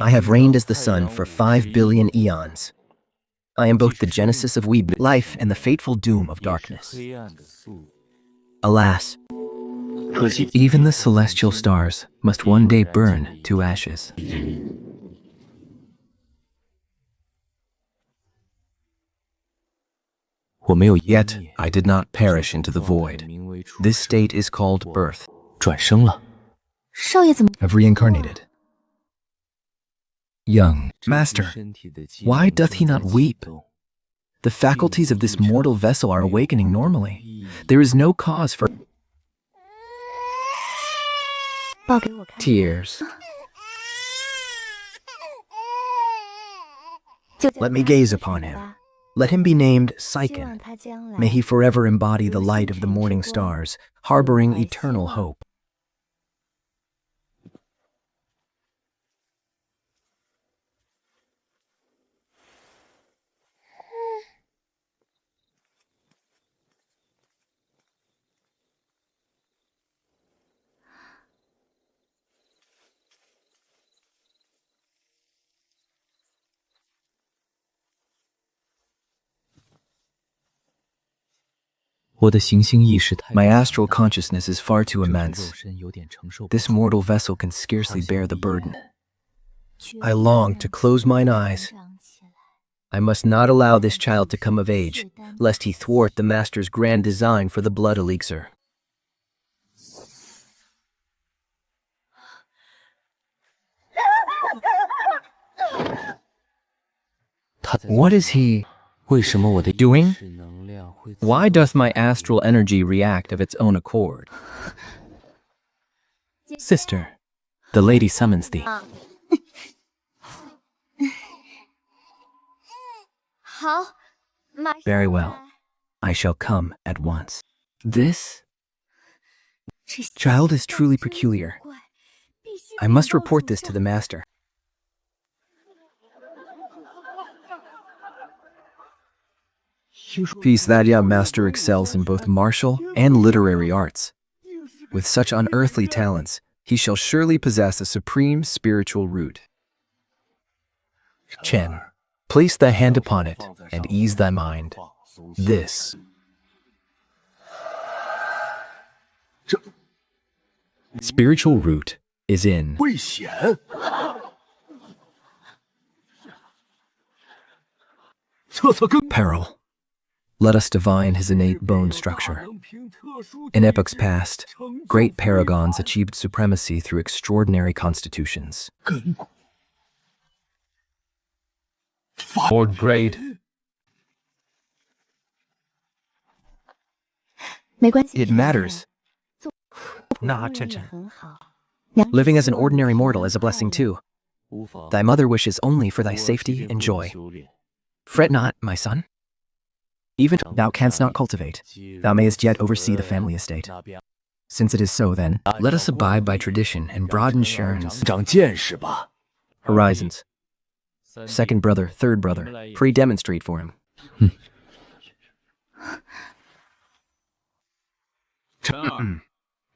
I have reigned as the sun for 5 billion eons. I am both the genesis of life and the fateful doom of darkness. Alas, even the celestial stars must one day burn to ashes. Yet I did not perish into the void. This state is called birth. I've reincarnated. Young Master, why doth he not weep? The faculties of this mortal vessel are awakening normally. There is no cause for tears. Let me gaze upon him. Let him be named Psychen. May he forever embody the light of the morning stars, harboring eternal hope. My astral consciousness is far too immense. This mortal vessel can scarcely bear the burden. I long to close mine eyes. I must not allow this child to come of age, lest he thwart the Master's grand design for the blood elixir. What is he doing? Why doth my astral energy react of its own accord? Sister, the lady summons thee. Very well. I shall come at once. This child is truly peculiar. I must report this to the Master. Peace, that young Master excels in both martial and literary arts. With such unearthly talents, he shall surely possess a supreme spiritual root. Chen, place thy hand upon it and ease thy mind. This spiritual root is in peril. Let us divine his innate bone structure. In epochs past, great paragons achieved supremacy through extraordinary constitutions. Lord Great. It matters. Nah, Chen. Living as an ordinary mortal is a blessing too. Thy mother wishes only for thy safety and joy. Fret not, my son. Even thou canst not cultivate, thou mayest yet oversee the family estate. Since it is so, then, let us abide by tradition and broaden Sharon's horizons. Second brother, third brother, pray demonstrate for him.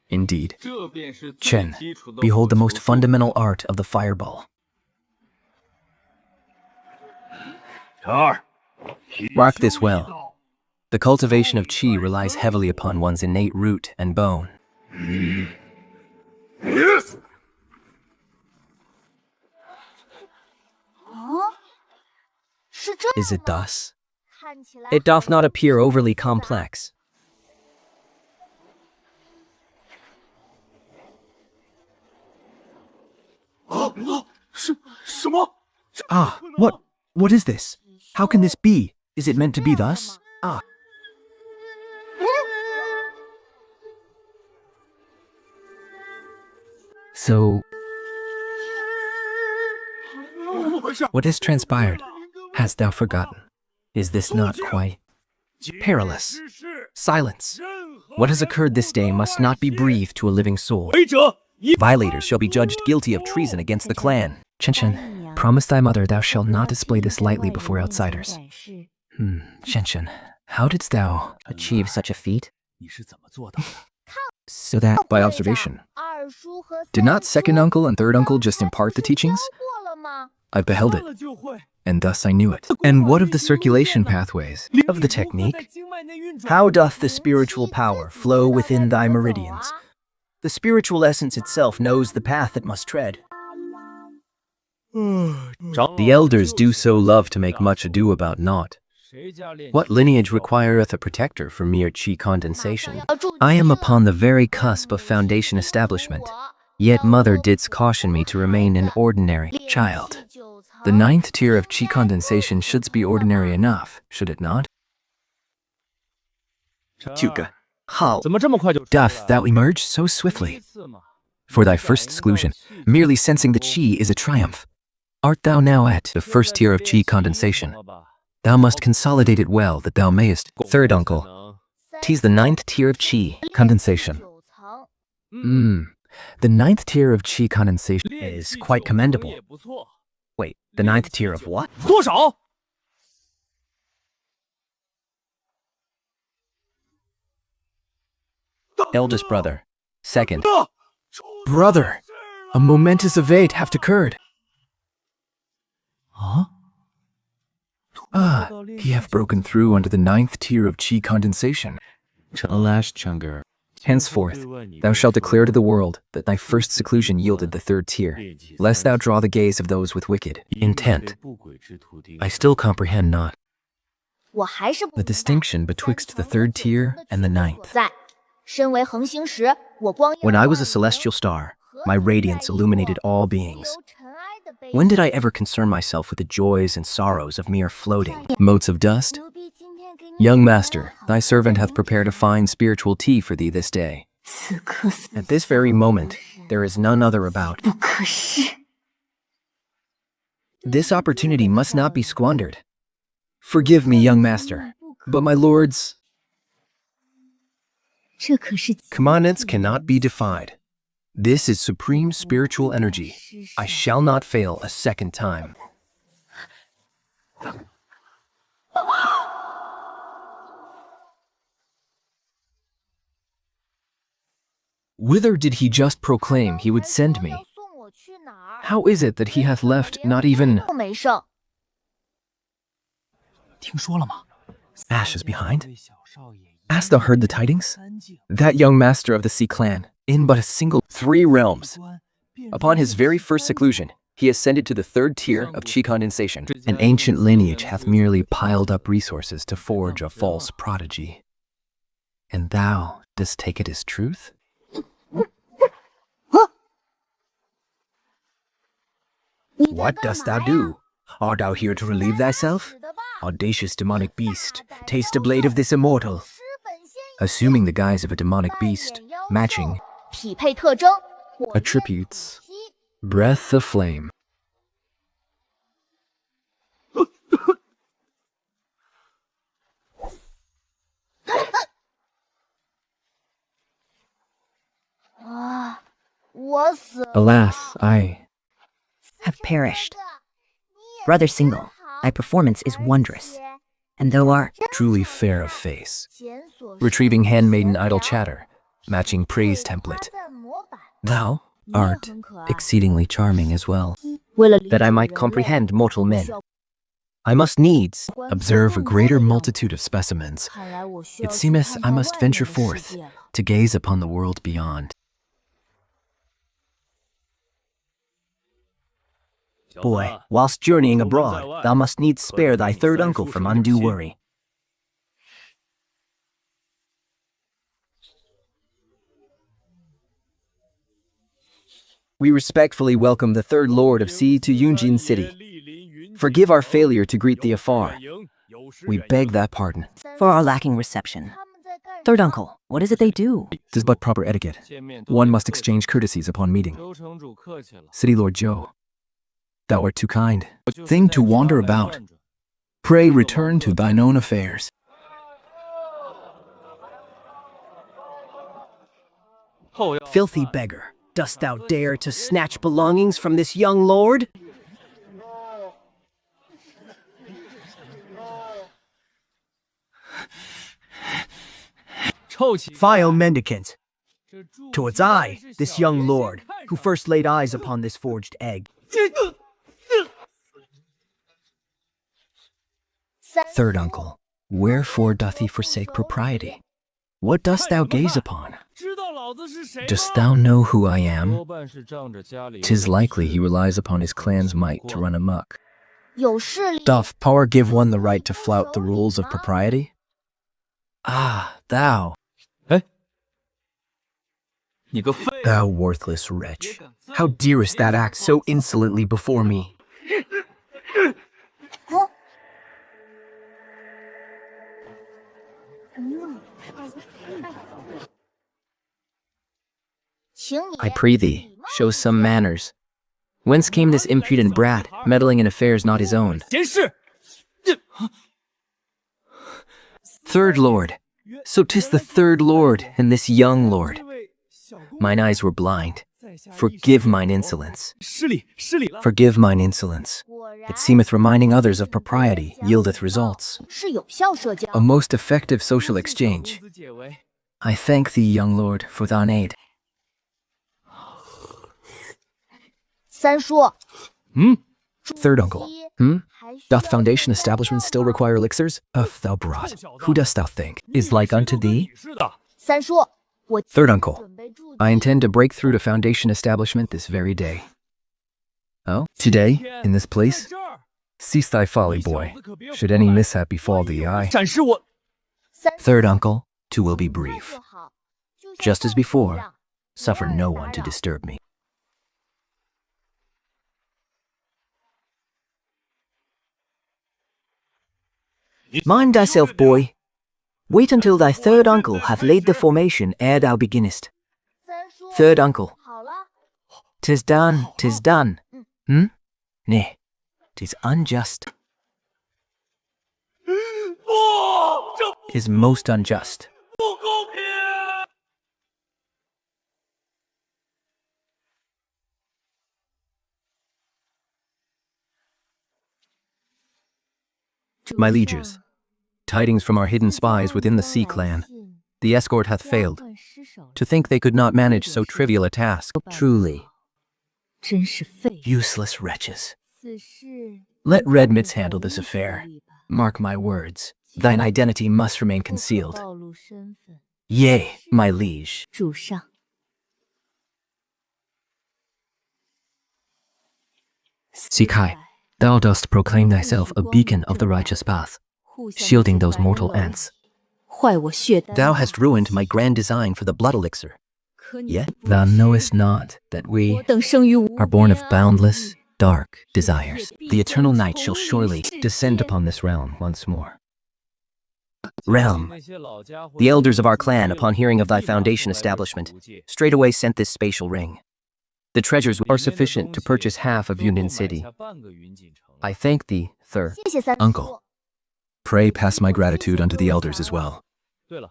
Indeed. Chen, behold the most fundamental art of the fireball. Mark this well. The cultivation of qi relies heavily upon one's innate root and bone. Is it thus? It doth not appear overly complex. Ah, what is this? How can this be? Is it meant to be thus? Ah. So, what has transpired? Hast thou forgotten? Is this not quite perilous? Silence. What has occurred this day must not be breathed to a living soul. Violators shall be judged guilty of treason against the clan. Chen, promise thy mother thou shalt not display this lightly before outsiders. Chen, how didst thou achieve such a feat? So that by observation. Did not second uncle and third uncle just impart the teachings? I beheld it, and thus I knew it. And what of the circulation pathways? Of the technique? How doth the spiritual power flow within thy meridians? The spiritual essence itself knows the path it must tread. The elders do so love to make much ado about naught. What lineage requireth a protector for mere chi condensation? I am upon the very cusp of foundation establishment, yet mother didst caution me to remain an ordinary child. The 9th tier of chi condensation should be ordinary enough, should it not? Chuka, how doth thou emerge so swiftly? For thy first exclusion, merely sensing the chi is a triumph. Art thou now at the 1st tier of chi condensation? Thou must consolidate it well that thou mayest. Third uncle, 'tis the 9th tier of chi condensation. The 9th tier of chi condensation is quite commendable. Wait, the 9th tier of what? 多少? Eldest brother. Second. Brother, a momentous event hath occurred. Huh? He hath broken through under the 9th tier of chi condensation. Alas, Chungar. Henceforth, thou shalt declare to the world that thy first seclusion yielded the 3rd tier, lest thou draw the gaze of those with wicked intent. I still comprehend not the distinction betwixt the 3rd tier and the 9th. When I was a celestial star, my radiance illuminated all beings. When did I ever concern myself with the joys and sorrows of mere floating motes of dust? Young master, thy servant hath prepared a fine spiritual tea for thee this day. At this very moment, there is none other about. This opportunity must not be squandered. Forgive me, young master, but my lords, commandments cannot be defied. This is supreme spiritual energy. I shall not fail a second time. Whither did he just proclaim he would send me? How is it that he hath left not even 听说了吗? ashes behind? Hast thou heard the tidings? That young master of the Sea clan, in but a single 3 realms, upon his very first seclusion, he ascended to the 3rd tier of chi condensation. An ancient lineage hath merely piled up resources to forge a false prodigy. And thou dost take it as truth? What dost thou do? Art thou here to relieve thyself? Audacious demonic beast, taste a blade of this immortal. Assuming the guise of a demonic beast, matching attributes, breath of flame. Alas, I have perished. Brother Single, thy performance is wondrous, and thou art truly fair of face, retrieving handmaiden idle chatter, matching praise template. Thou art exceedingly charming as well. That I might comprehend mortal men, I must needs observe a greater multitude of specimens. It seemeth I must venture forth to gaze upon the world beyond. Boy, whilst journeying abroad, thou must needs spare thy 3rd uncle from undue worry. We respectfully welcome the 3rd Lord of Sea to Yunjin City. Forgive our failure to greet thee afar. We beg that pardon. for our lacking reception. 3rd uncle, what is it they do? 'Tis but proper etiquette. One must exchange courtesies upon meeting. City Lord Joe, thou art too kind. Thing to wander about. Pray return to thine own affairs. Filthy beggar, dost thou dare to snatch belongings from this young lord? Vile mendicant! 'Twas I, this young lord, who first laid eyes upon this forged egg. Third uncle, wherefore doth he forsake propriety? What dost thou gaze upon? Dost thou know who I am? 'Tis likely he relies upon his clan's might to run amok. Doth power give one the right to flout the rules of propriety? Ah, thou! Thou worthless wretch! How darest that act so insolently before me? I pray thee, show some manners. Whence came this impudent brat, meddling in affairs not his own? Third lord! So 'tis the third lord, and this young lord. Mine eyes were blind. Forgive mine insolence. Forgive mine insolence. It seemeth reminding others of propriety yieldeth results. A most effective social exchange. I thank thee, young lord, for thine aid. Third uncle, Doth foundation establishment still require elixirs? Thou brought, who dost thou think is like unto thee? Third uncle, I intend to break through to foundation establishment this very day. Oh? Today, in this place? Cease thy folly, boy. Should any mishap befall thee, Third uncle, two will be brief. Just as before, suffer no one to disturb me. Mind thyself, boy. Wait until thy third uncle hath laid the formation ere thou beginnest. Third uncle. 'Tis done, 'tis done. Nay, 'tis unjust. 'Tis most unjust. My lieges, tidings from our hidden spies within the Sea clan. The escort hath failed. To think they could not manage so trivial a task. Truly. Useless wretches. Let Red Mitts handle this affair. Mark my words, thine identity must remain concealed. Yea, my liege. Sikai, thou dost proclaim thyself a beacon of the righteous path, shielding those mortal ants. Thou hast ruined my grand design for the blood elixir. Yet thou knowest not that we are born of boundless, dark desires. The eternal night shall surely descend upon this realm once more. Realm. The elders of our clan, upon hearing of thy foundation establishment, straightway sent this spatial ring. The treasures are sufficient to purchase half of Union City. I thank thee, third uncle. Pray pass my gratitude unto the elders as well.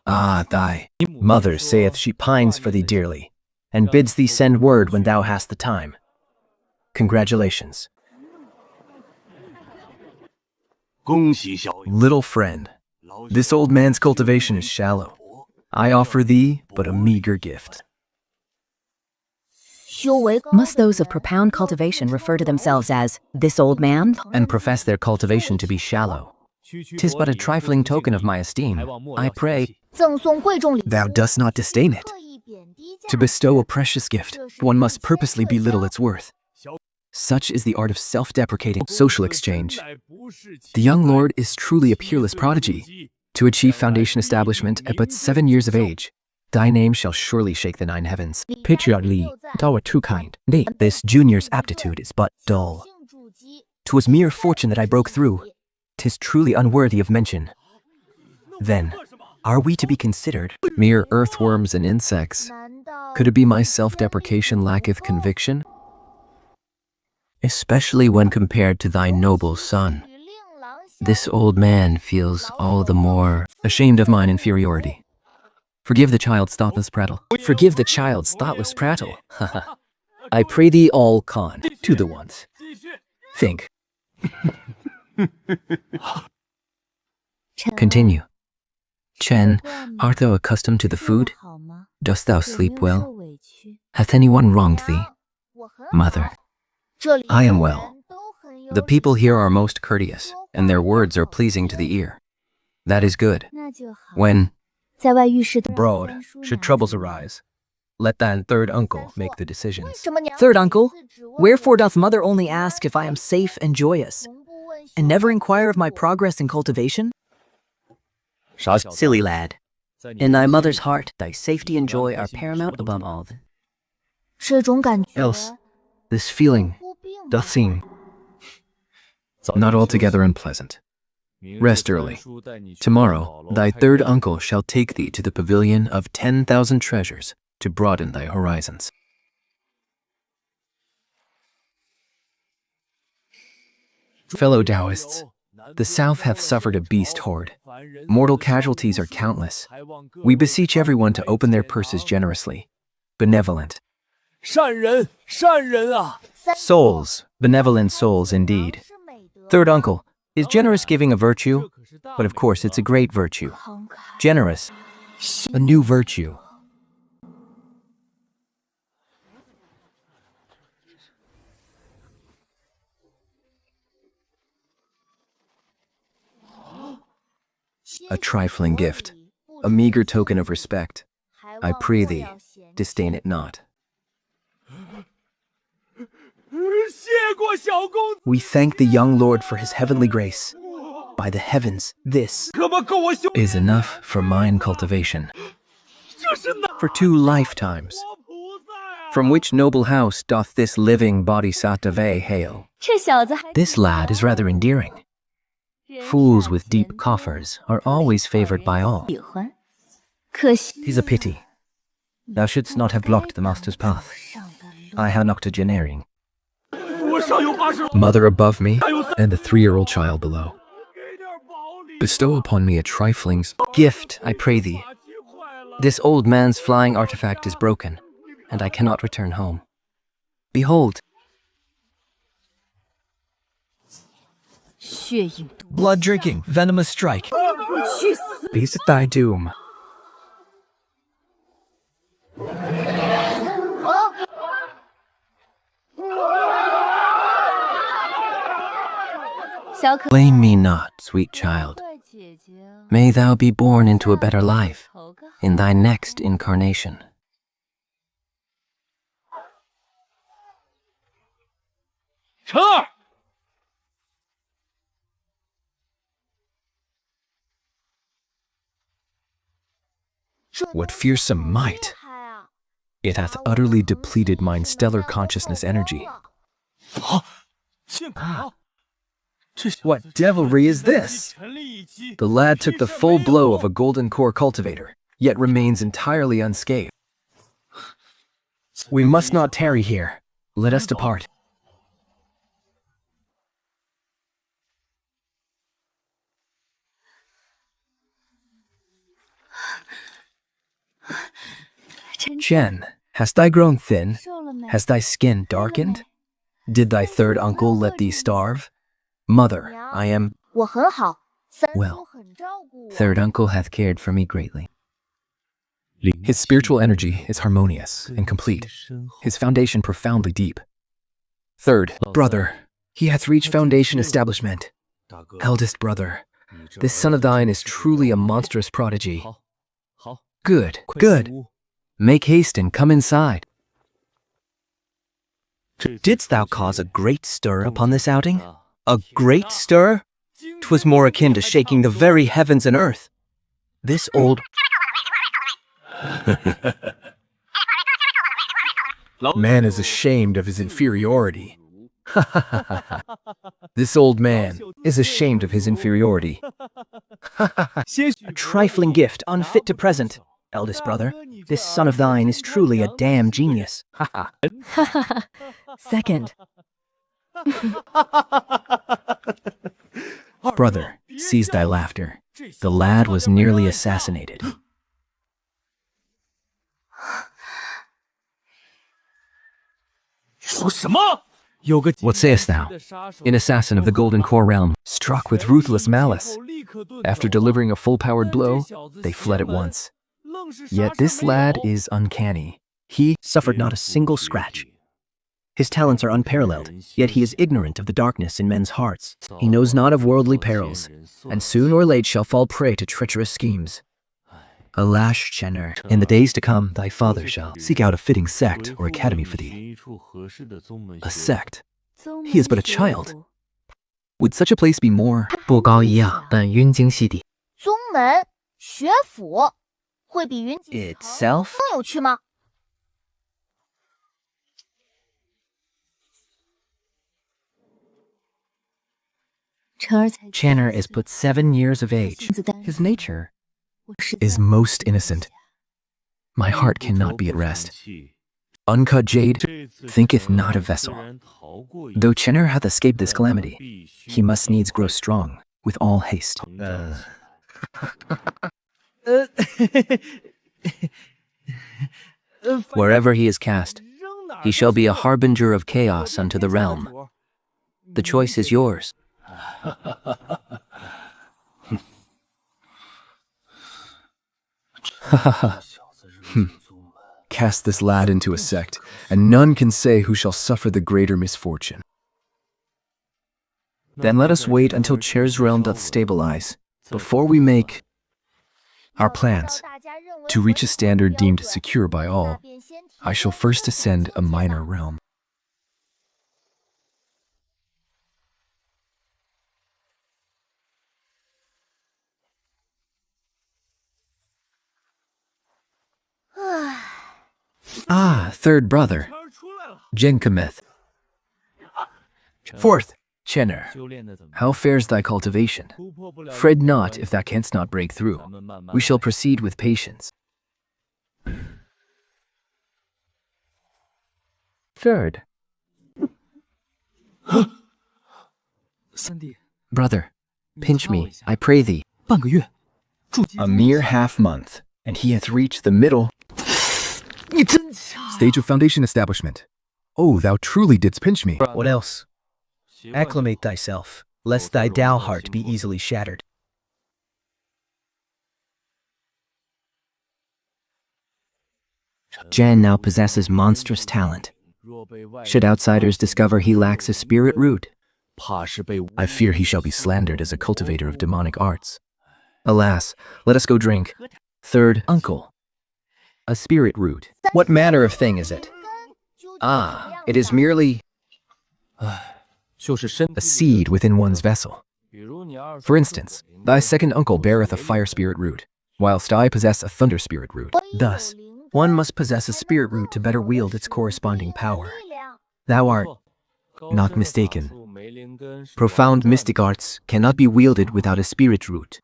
Ah, thy mother saith she pines for thee dearly, and bids thee send word when thou hast the time. Congratulations. Little friend, this old man's cultivation is shallow. I offer thee but a meager gift. Must those of profound cultivation refer to themselves as this old man? And profess their cultivation to be shallow. 'Tis but a trifling token of my esteem. I pray thou dost not disdain it. To bestow a precious gift, one must purposely belittle its worth. Such is the art of self-deprecating social exchange. The young lord is truly a peerless prodigy. To achieve foundation establishment at but 7 years of age, thy name shall surely shake the 9 heavens. Patriarch Li, thou art too kind. Nay, this junior's aptitude is but dull. 'Twas mere fortune that I broke through. 'Tis truly unworthy of mention. Then, are we to be considered mere earthworms and insects? Could it be my self-deprecation lacketh conviction? Especially when compared to thy noble son. This old man feels all the more ashamed of mine inferiority. Forgive the child's thoughtless prattle. Forgive the child's thoughtless prattle. I pray thee all, Khan, to the ones. Think. Continue. Chen, art thou accustomed to the food? Dost thou sleep well? Hath anyone wronged thee? Mother, I am well. The people here are most courteous, and their words are pleasing to the ear. That is good. When abroad, should troubles arise, let that third uncle make the decisions. Third uncle, wherefore doth mother only ask if I am safe and joyous, and never inquire of my progress in cultivation? Silly lad. In thy mother's heart, thy safety and joy are paramount above all. Else, this feeling doth seem not altogether unpleasant. Rest early. Tomorrow, thy third uncle shall take thee to the pavilion of 10,000 treasures to broaden thy horizons. Fellow Taoists, the South hath suffered a beast horde. Mortal casualties are countless. We beseech everyone to open their purses generously. Benevolent. Souls, benevolent souls indeed. Third uncle, is generous giving a virtue? But of course it's a great virtue. Generous, a new virtue. A trifling gift, a meager token of respect. I pray thee, disdain it not. We thank the young lord for his heavenly grace. By the heavens, this is enough for mine cultivation. For 2 lifetimes. From which noble house doth this living bodhisattva hail? This lad is rather endearing. Fools with deep coffers are always favored by all. 'Tis a pity. Thou shouldst not have blocked the master's path. I had octogenarian. Mother above me, and a 3-year-old child below. Bestow upon me a trifling gift, I pray thee. This old man's flying artifact is broken, and I cannot return home. Behold. Blood-drinking, venomous strike. Peace at thy doom. Blame me not, sweet child. May thou be born into a better life in thy next incarnation. What fearsome might! It hath utterly depleted mine stellar consciousness energy. What devilry is this? The lad took the full blow of a golden core cultivator, yet remains entirely unscathed. We must not tarry here. Let us depart. Chen, hast thou grown thin? Has thy skin darkened? Did thy third uncle let thee starve? Mother, I am well. Third uncle hath cared for me greatly. His spiritual energy is harmonious and complete, his foundation profoundly deep. Third, brother, he hath reached foundation establishment. Eldest brother, this son of thine is truly a monstrous prodigy. Good, good. Make haste and come inside. Didst thou cause a great stir upon this outing? A great stir? 'Twas more akin to shaking the very heavens and earth. This old man is ashamed of his inferiority. This old man is ashamed of his inferiority. A trifling gift unfit to present. Eldest brother, this son of thine is truly a damn genius. Second. Brother, cease thy laughter. The lad was nearly assassinated. What sayest thou? An assassin of the Golden Core realm, struck with ruthless malice. After delivering a full-powered blow, they fled at once. Yet this lad is uncanny. He suffered not a single scratch. His talents are unparalleled, yet he is ignorant of the darkness in men's hearts. He knows not of worldly perils, and soon or late shall fall prey to treacherous schemes. Alas, Chenner, in the days to come, thy father shall seek out a fitting sect or academy for thee. A sect? He is but a child. Would such a place be more? 不高一样，但晕经犀地。宗门学府会比云锦城 Itself? 更有趣吗？ Channer is but 7 years of age. His nature is most innocent. My heart cannot be at rest. Uncut jade thinketh not a vessel. Though Chenner hath escaped this calamity, he must needs grow strong with all haste. Wherever he is cast, he shall be a harbinger of chaos unto the realm. The choice is yours. Cast this lad into a sect, and none can say who shall suffer the greater misfortune. Then let us wait until Chair's realm doth stabilize, before we make our plans. To reach a standard deemed secure by all, I shall first ascend a minor realm. Ah, third brother, Jenkameth. Fourth, Chenner. How fares thy cultivation? Fret not if thou canst not break through. We shall proceed with patience. Third. Brother, pinch me, I pray thee. 半个月，筑基 A mere half-month, and he hath reached the middle 你真强！ stage of foundation establishment. Oh, thou truly didst pinch me. What else? Acclimate thyself, lest thy Tao heart be easily shattered. Jan now possesses monstrous talent. Should outsiders discover he lacks a spirit root, I fear he shall be slandered as a cultivator of demonic arts. Alas, let us go drink. Third uncle. A spirit root. What manner of thing is it? Ah, it is merely 就是身 a seed within one's vessel. For instance, thy second uncle beareth a fire spirit root, whilst I possess a thunder spirit root. Thus, one must possess a spirit root to better wield its corresponding power. Thou art not mistaken. Profound mystic arts cannot be wielded without a spirit root.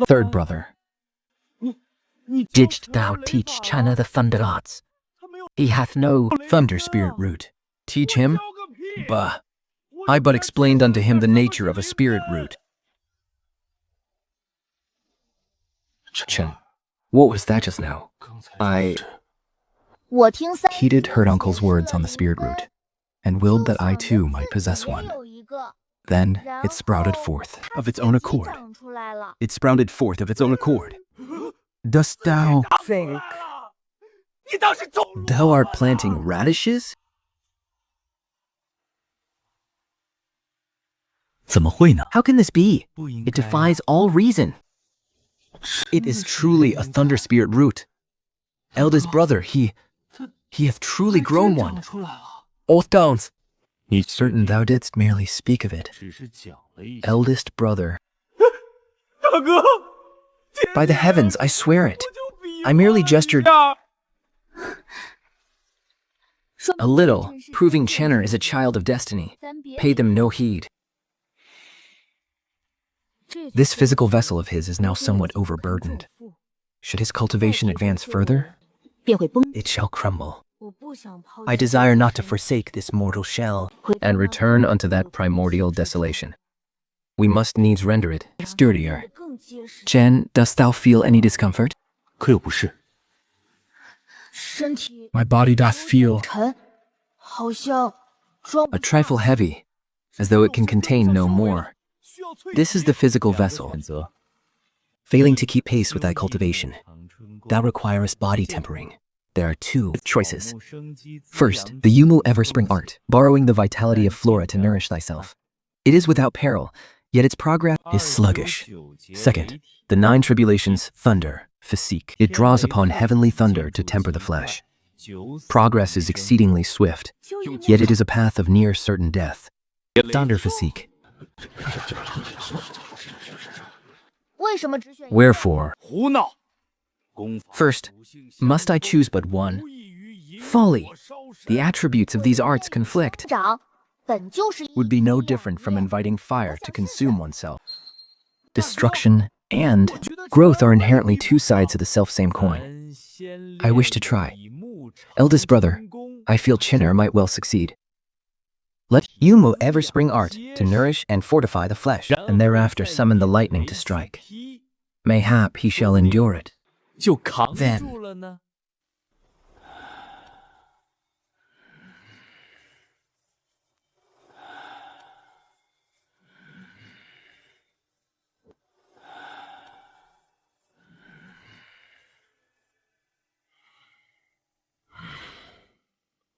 Third brother. Didst thou teach China the thunder arts? He hath no thunder spirit root. Teach him? Bah! I but explained unto him the nature of a spirit root. Chen, what was that just now? 我听三 Heeded heard uncle's words on the spirit root, and willed that I too might possess one. 有一个， Then it sprouted forth of its own accord. 长出来了。 It sprouted forth of its own accord. Dost thou Think. Thou art planting radishes? 怎么会呢？ How can this be? 不应 It 该 defies all reason. It is truly a thunder spirit root. Eldest brother, he hath truly grown 长 one. 出来了。 Oath downs. 你 Certain thou didst merely speak of it. 只是讲了一下。 Eldest brother. By the heavens, I swear it. I merely gestured a little, proving Chenner is a child of destiny. Pay them no heed. This physical vessel of his is now somewhat overburdened. Should his cultivation advance further, 便会崩。 it shall crumble. 我不想抛 I desire not to forsake this mortal shell and return unto that primordial desolation. We must needs render it sturdier. 更结实。 Chen, dost thou feel any discomfort? 可有不是？ My body doth feel A trifle heavy, as though it can contain no more. This is the physical vessel. 选择 Failing to keep pace with thy cultivation, thou requirest body tempering. There are two choices. First, the Yumu Everspring art, borrowing the vitality of flora to nourish thyself. It is without peril, yet its progress is sluggish. Second, the nine tribulations thunder, physique. It draws upon heavenly thunder to temper the flesh. Progress is exceedingly swift, yet it is a path of near certain death. Thunder physique. Wherefore, 胡闹。 first, must I choose but one? Folly! The attributes of these arts conflict. 长本就是一 Would be no different from inviting fire to consume oneself. Destruction and growth are inherently two sides of the self-same coin. I wish to try. Eldest brother, I feel Chinner might well succeed. Let Yumo ever spring art to nourish and fortify the flesh, and thereafter summon the lightning to strike. Mayhap he shall endure it. 就扛 Then 住了呢？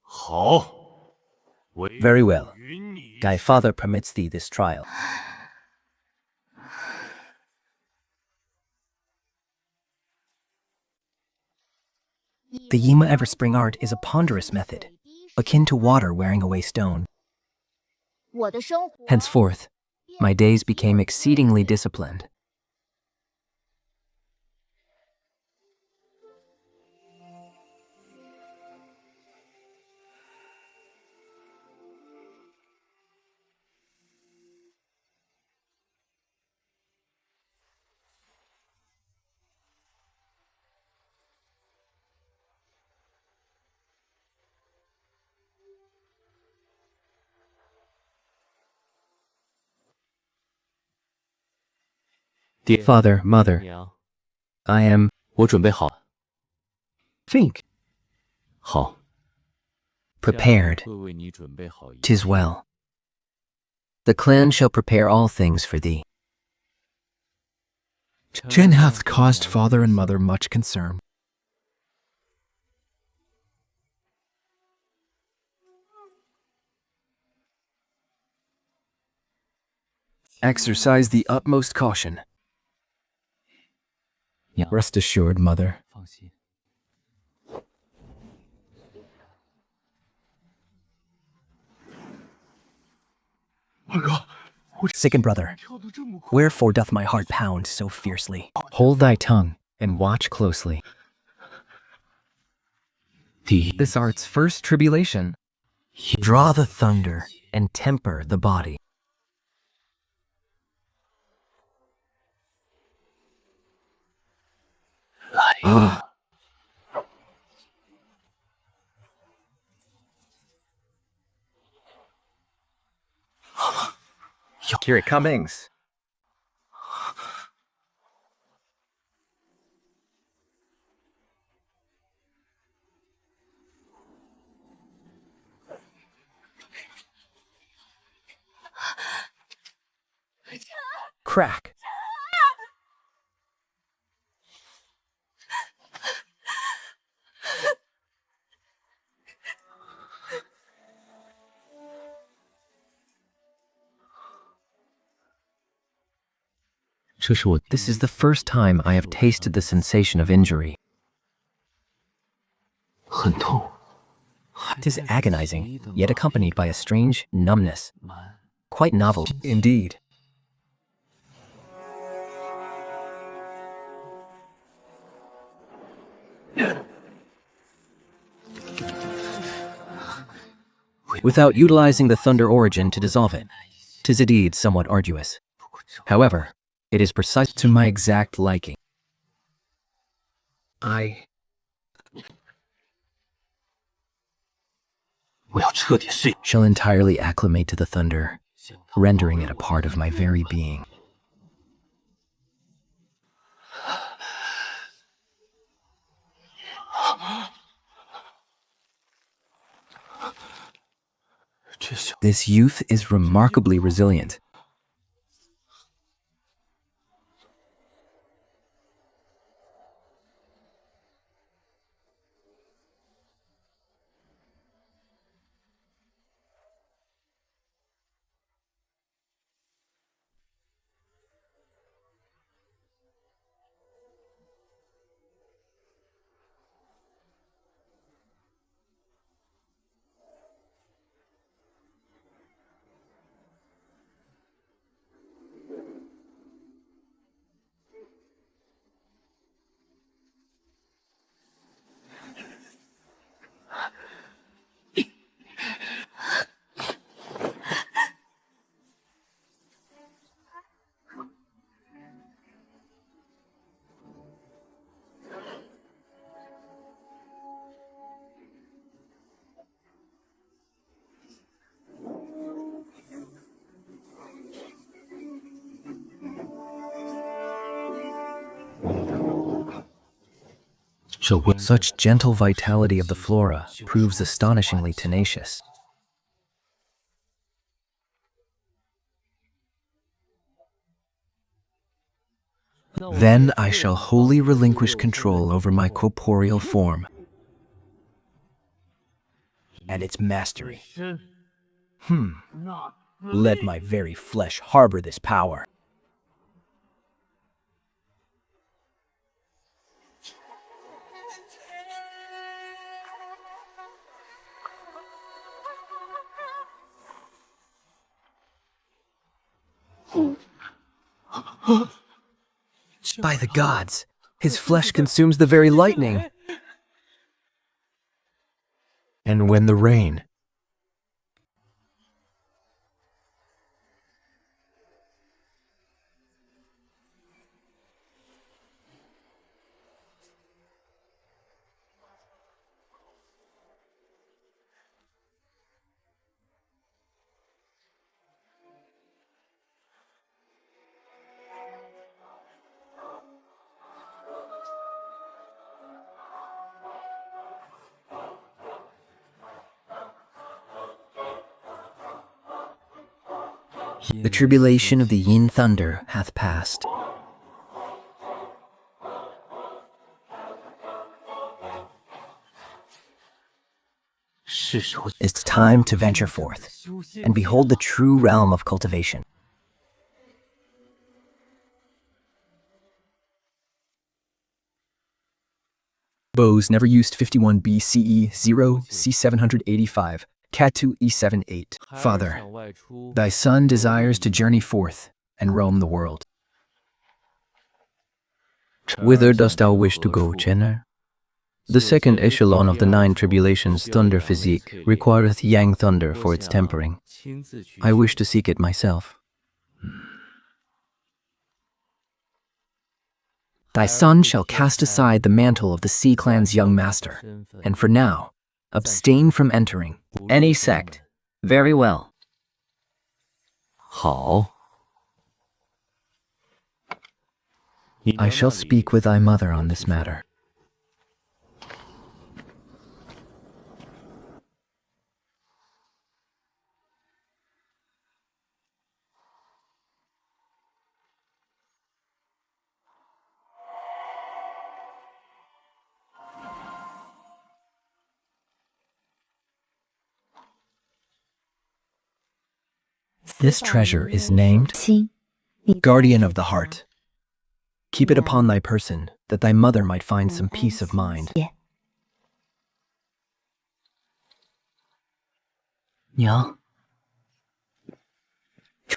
好， Very well. Thy father permits thee this trial. The Yima Everspring art is a ponderous method, akin to water wearing away stone. 我的生活 Henceforth, my days became exceedingly disciplined. Father, mother, 娘， I am 我准备好了。 think 好， prepared. 会为你准备好一切。 'Tis well. The clan shall prepare all things for thee. Chen hath caused father and mother much concern. Exercise the utmost caution. Yeah. Rest assured, mother. 放心。 Second brother, wherefore doth my heart pound so fiercely? Hold thy tongue and watch closely. 第一， This art's first tribulation. Draw the thunder and temper the body. Here it comings. Crack. This is the first time I have tasted the sensation of injury. 很痛， 'Tis agonizing, yet accompanied by a strange numbness. Quite novel, indeed. Without utilizing the thunder origin to dissolve it, 'tis indeed somewhat arduous. However, it is precise to my exact liking. I 我要彻底睡。 shall entirely acclimate to the thunder, rendering it a part of my very being. This youth is remarkably resilient. Such gentle vitality of the flora proves astonishingly tenacious. Then I shall wholly relinquish control over my corporeal form and its mastery. Let my very flesh harbor this power. By the gods, his flesh consumes the very lightning. And when the rain the tribulation of the yin thunder hath passed. It's time to venture forth and behold the true realm of cultivation. Bows never used 51 BCE 0 C785 Cat2 E78. Father, thy son desires to journey forth and roam the world. Whither dost thou wish to go, Chenner? The second echelon of the 9 tribulations thunder physique requireth yang thunder for its tempering. I wish to seek it myself. Thy son shall cast aside the mantle of the Sea Clan's young master, and for now, abstain from entering any sect. Very well. 好， I shall speak with thy mother on this matter. This treasure is named Guardian of the Heart. Keep it upon thy person, that thy mother might find some peace of mind.娘,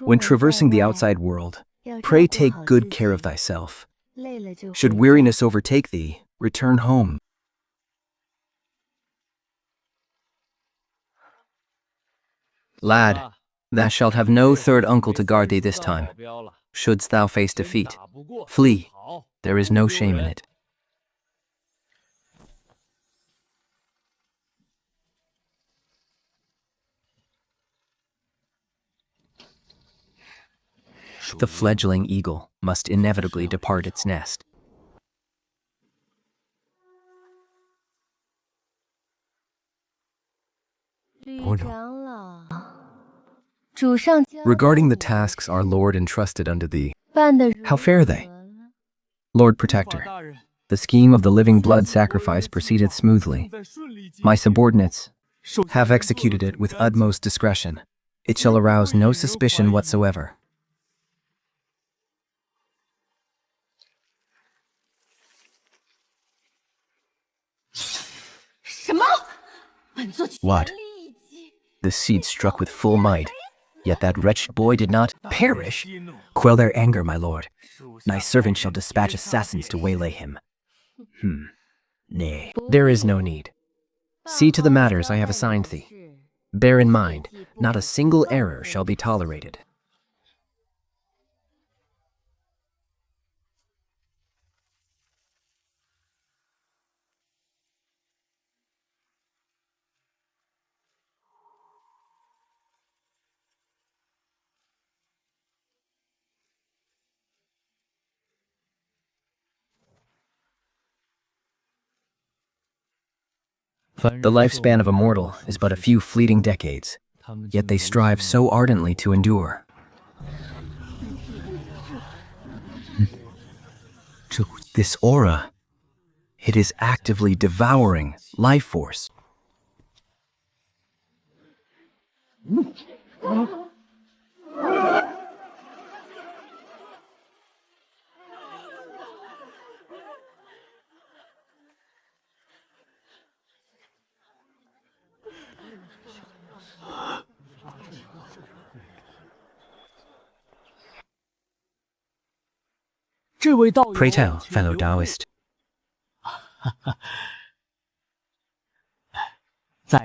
When traversing the outside world, pray take good care of thyself. Should weariness overtake thee, return home. Lad, thou shalt have no third uncle to guard thee this time. Shouldst thou face defeat, flee. There is no shame in it. The fledgling eagle must inevitably depart its nest.绿长老， Regarding the tasks our Lord entrusted unto thee, How fare they? Lord Protector, the scheme of the living blood sacrifice proceeded smoothly. My subordinates have executed it with utmost discretion. It shall arouse no suspicion whatsoever. What? The seed struck with full might, yet that wretched boy did not perish. Quell their anger, my lord. Thy servant shall dispatch assassins to waylay him. Nay, there is no need. See to the matters I have assigned thee. Bear in mind, not a single error shall be tolerated. The lifespan of a mortal is but a few fleeting decades, yet they strive so ardently to endure. This aura, it is actively devouring life force. Pray tell, fellow Taoist.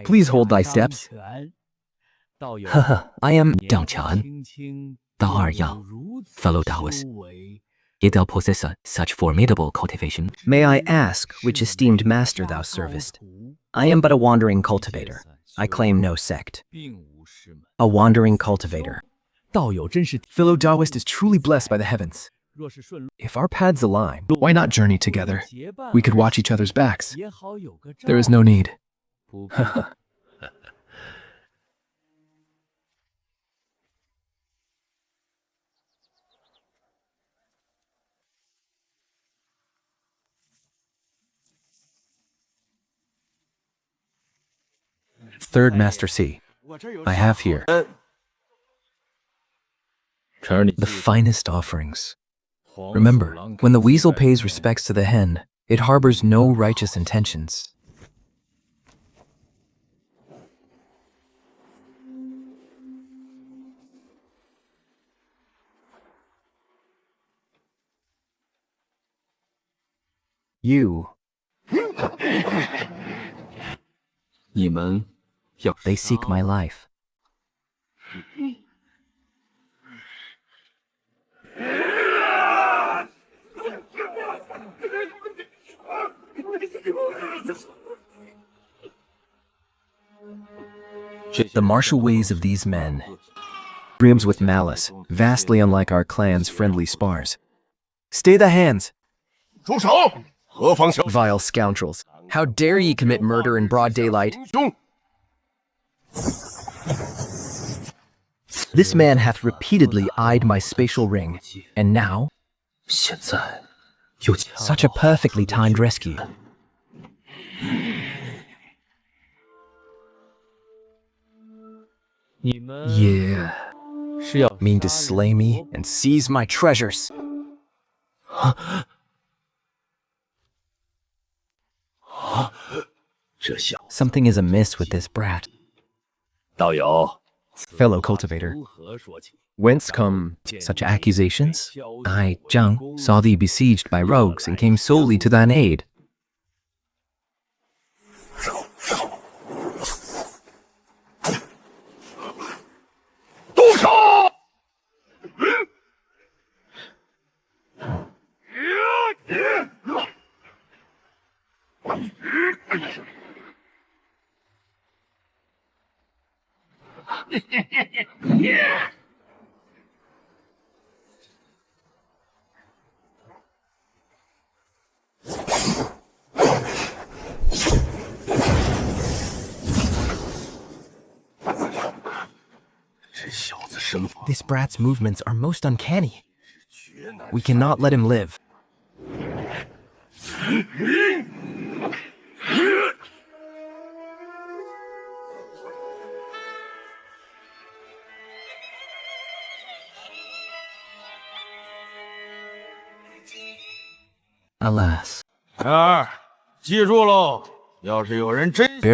Please hold thy steps. I am Donghua. Thou art young, fellow Taoist. Yet thou possess such formidable cultivation. May I ask which esteemed master thou servest? I am but a wandering cultivator. I claim no sect. A wandering cultivator. Fellow Taoist is truly blessed by the heavens. If our paths align, why not journey together? We could watch each other's backs. There is no need. Third Master C. I have here the finest offerings. Remember, when the weasel pays respects to the hen, it harbors no righteous intentions. You, they seek my life. The martial ways of these men brims with malice, vastly unlike our clan's friendly spars. Stay the hands! Vile scoundrels, how dare ye commit murder in broad daylight? This man hath repeatedly eyed my spatial ring, and now, such a perfectly timed rescue. Yeah. Mean to slay me and seize my treasures. Something is amiss with this brat. Fellow cultivator, whence come such accusations? I, Zhang, saw thee besieged by rogues and came solely to thine aid. This brat's movements are most uncanny. We cannot let him live. Alas. Bear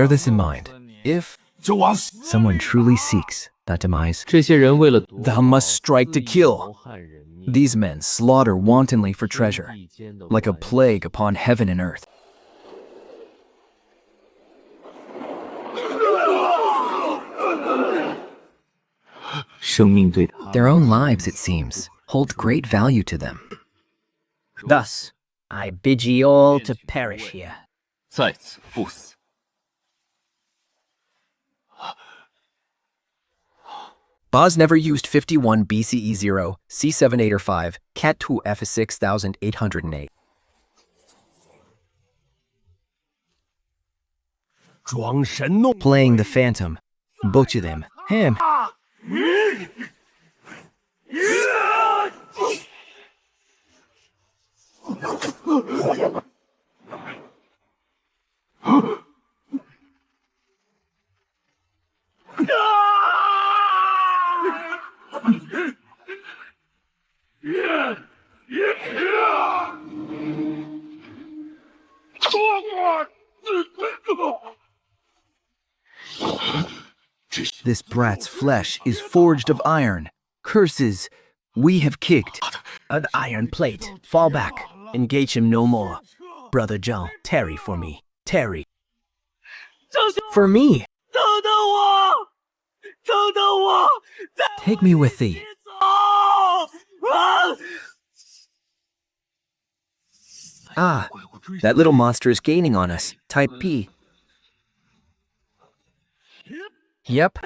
this in mind. If someone truly seeks that demise, 这些人为了夺 thou must strike to kill. 谋害人命， These men slaughter wantonly for treasure, like a plague upon heaven and earth. Their own lives, it seems, hold great value to them. Thus, I bid ye all to perish here. 在此不死。 Boz never used 51 BCE 0, C7805, Cat 2 F 6808. 装神弄 Playing the Phantom. Butcher them. Him. This brat's flesh is forged of iron. Curses, we have kicked. An iron plate. Fall back. Engage him no more. Brother John, tarry for me. Tarry. For me. Take me with thee. Ah, that little monster is gaining on us. Type P. Yep.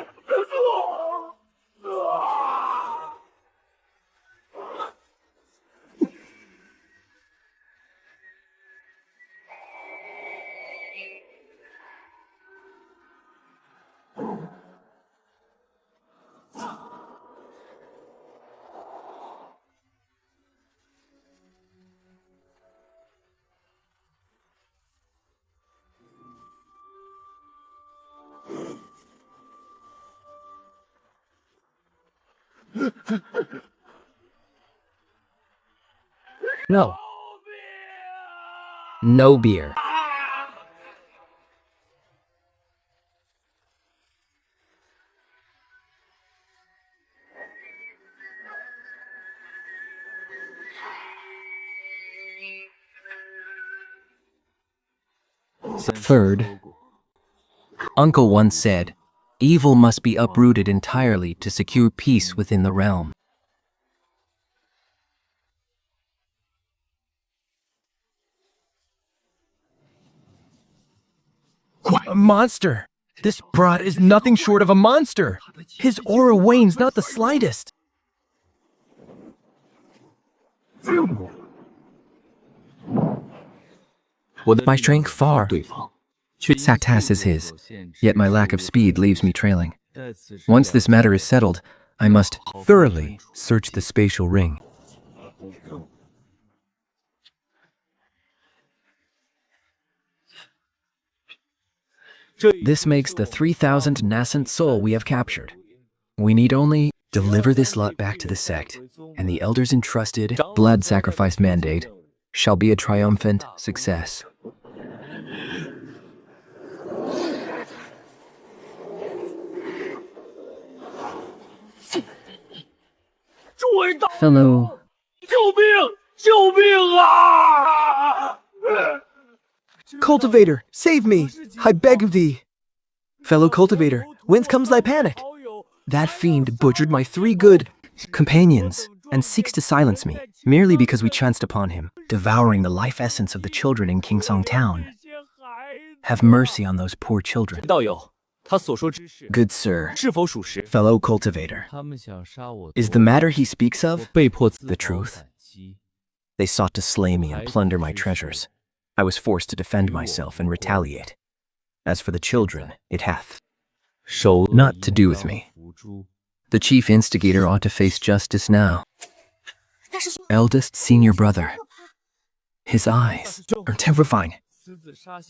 No. No beer. Third, Uncle once said, evil must be uprooted entirely to secure peace within the realm. A monster! This brat is nothing short of a monster! His aura wanes not the slightest! My strength far 对方 surpasses his, yet my lack of speed leaves me trailing. Once this matter is settled, I must thoroughly search the spatial ring. This makes the 3,000 nascent soul we have captured. We need only deliver this lot back to the sect, and the elders' entrusted blood sacrifice mandate shall be a triumphant success. Fellow... Cultivator, save me! I beg of thee! Fellow cultivator, whence comes thy panic? That fiend butchered my 3 good companions and seeks to silence me, merely because we chanced upon him, devouring the life essence of the children in Kingsong Town. Have mercy on those poor children. 道友，他所说之事 Good sir, 是否属实？ fellow cultivator, 他们想杀我， is the matter he speaks of 被迫自 the 保 truth? 反击 They sought to slay me and plunder my treasures. I was forced to defend myself and retaliate. As for the children, it hath 手 not to do with me. 伏诛 The chief instigator ought to face justice now. Eldest senior brother. His eyes are terrifying.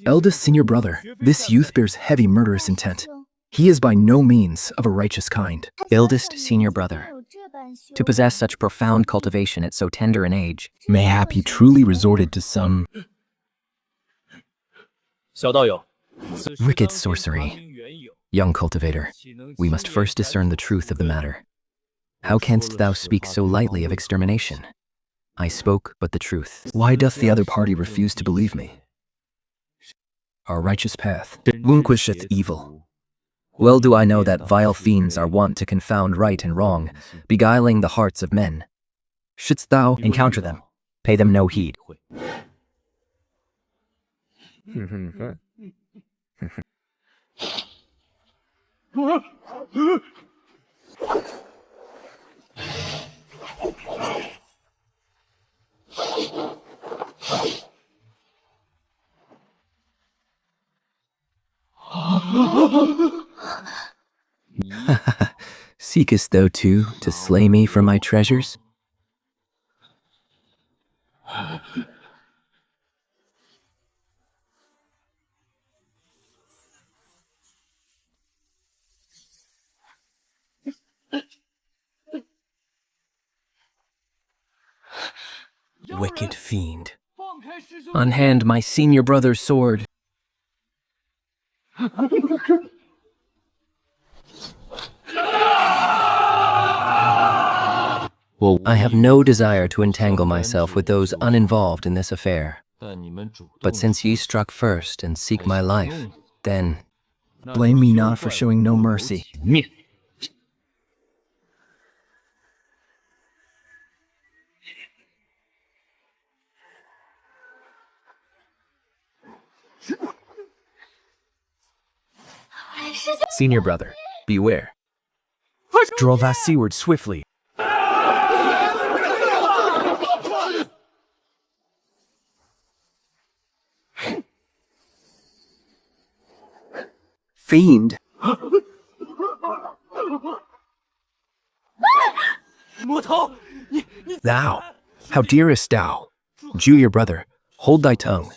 Eldest senior brother, this youth bears heavy murderous intent. He is by no means of a righteous kind. Eldest senior brother. To possess such profound cultivation at so tender an age. Mayhap he truly resorted to some Wicked sorcery. Young cultivator, we must first discern the truth of the matter. How canst thou speak so lightly of extermination? I spoke but the truth. Why doth the other party refuse to believe me? Our righteous path vanquisheth evil. Well do I know that vile fiends are wont to confound right and wrong, beguiling the hearts of men. Shouldst thou encounter them, pay them no heed. Seekest thou too to slay me for my treasures? Wicked fiend. Unhand my senior brother's sword. I have no desire to entangle myself with those uninvolved in this affair. But since ye struck first and seek my life, then Blame me not for showing no mercy. senior brother, beware. Draw thou seaward swiftly. Fiend! Thou, how darest thou? Jew your brother, hold thy tongue.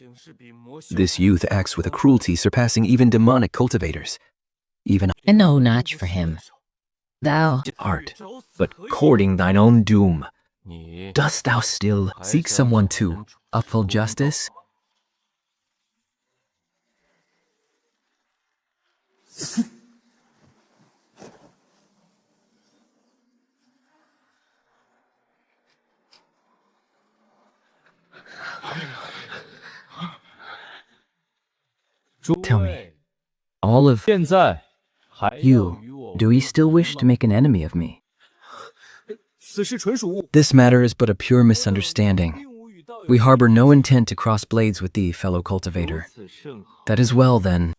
This youth acts with a cruelty surpassing even demonic cultivators. Even And no notch for him. Thou art, but courting thine own doom. Dost thou still seek someone to uphold justice? Tell me, all of you, do ye still wish to make an enemy of me? This matter is but a pure misunderstanding. We harbor no intent to cross blades with thee, fellow cultivator. That is well, then.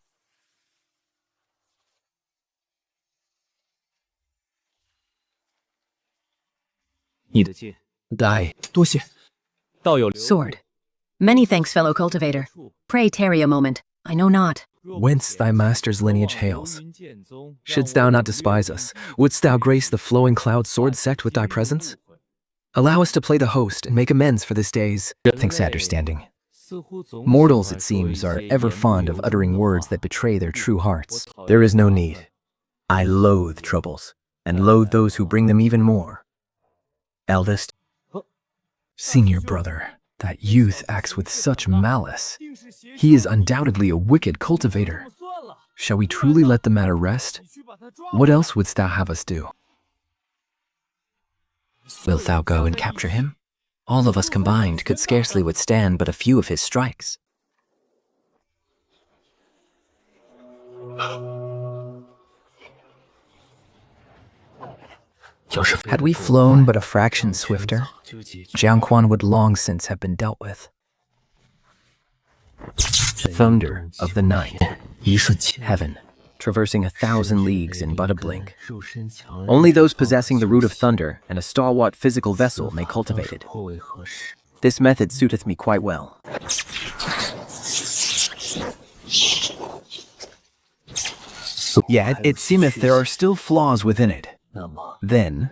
Thy sword. Many thanks, fellow cultivator. Pray tarry a moment. I know not. whence thy master's lineage hails. Shouldst thou not despise us, wouldst thou grace the flowing cloud sword sect with thy presence? Allow us to play the host and make amends for this day's understanding. Mortals, it seems, are ever fond of uttering words that betray their true hearts. There is no need. I loathe troubles, and loathe those who bring them even more. Eldest, senior brother, that youth acts with such malice. He is undoubtedly a wicked cultivator. Shall we truly let the matter rest? What else wouldst thou have us do? Wilt thou go and capture him? All of us combined could scarcely withstand but a few of his strikes. Had we flown but a fraction swifter, Jiangquan would long since have been dealt with. Thunder of the night, heaven, traversing 1,000 leagues in but a blink. Only those possessing the root of thunder and a stalwart physical vessel may cultivate it. This method suiteth me quite well. Yet it seemeth there are still flaws within it. Then,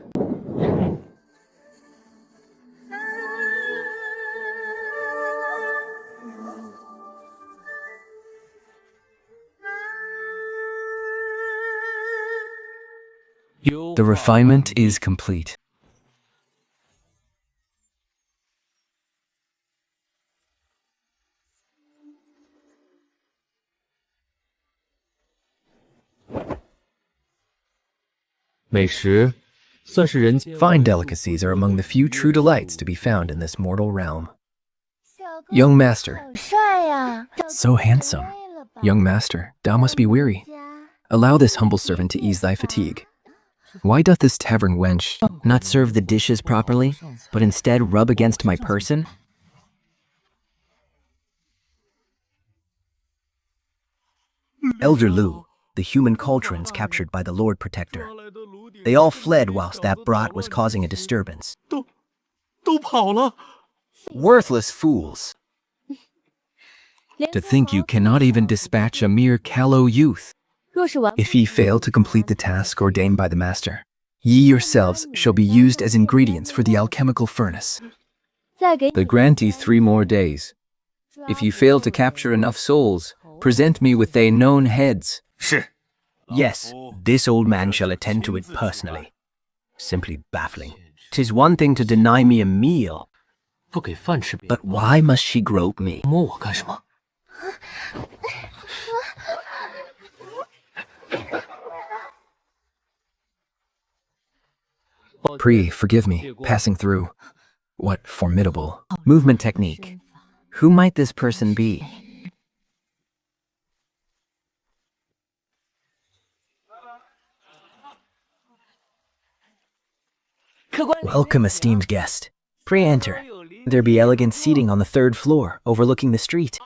the refinement is complete. Fine delicacies are among the few true delights to be found in this mortal realm. Young master, so handsome. Young master, thou must be weary. Allow this humble servant to ease thy fatigue. Why doth this tavern wench Not serve the dishes properly, but instead rub against my person? Elder Lu, the human cauldrons captured by the Lord Protector. They all fled whilst that brat was causing a disturbance. Worthless fools. To think you cannot even dispatch a mere callow youth. If ye fail to complete the task ordained by the master, ye yourselves shall be used as ingredients for the alchemical furnace. They grant ye 3 more days. If you fail to capture enough souls, present me with they known heads. Yes, this old man shall attend to it personally. Simply baffling. 'Tis one thing to deny me a meal, but why must she grope me? Pre, forgive me, passing through. What formidable. Movement technique. Who might this person be? Welcome, esteemed guest. Pray enter. There be elegant seating on the 3rd floor, overlooking the street.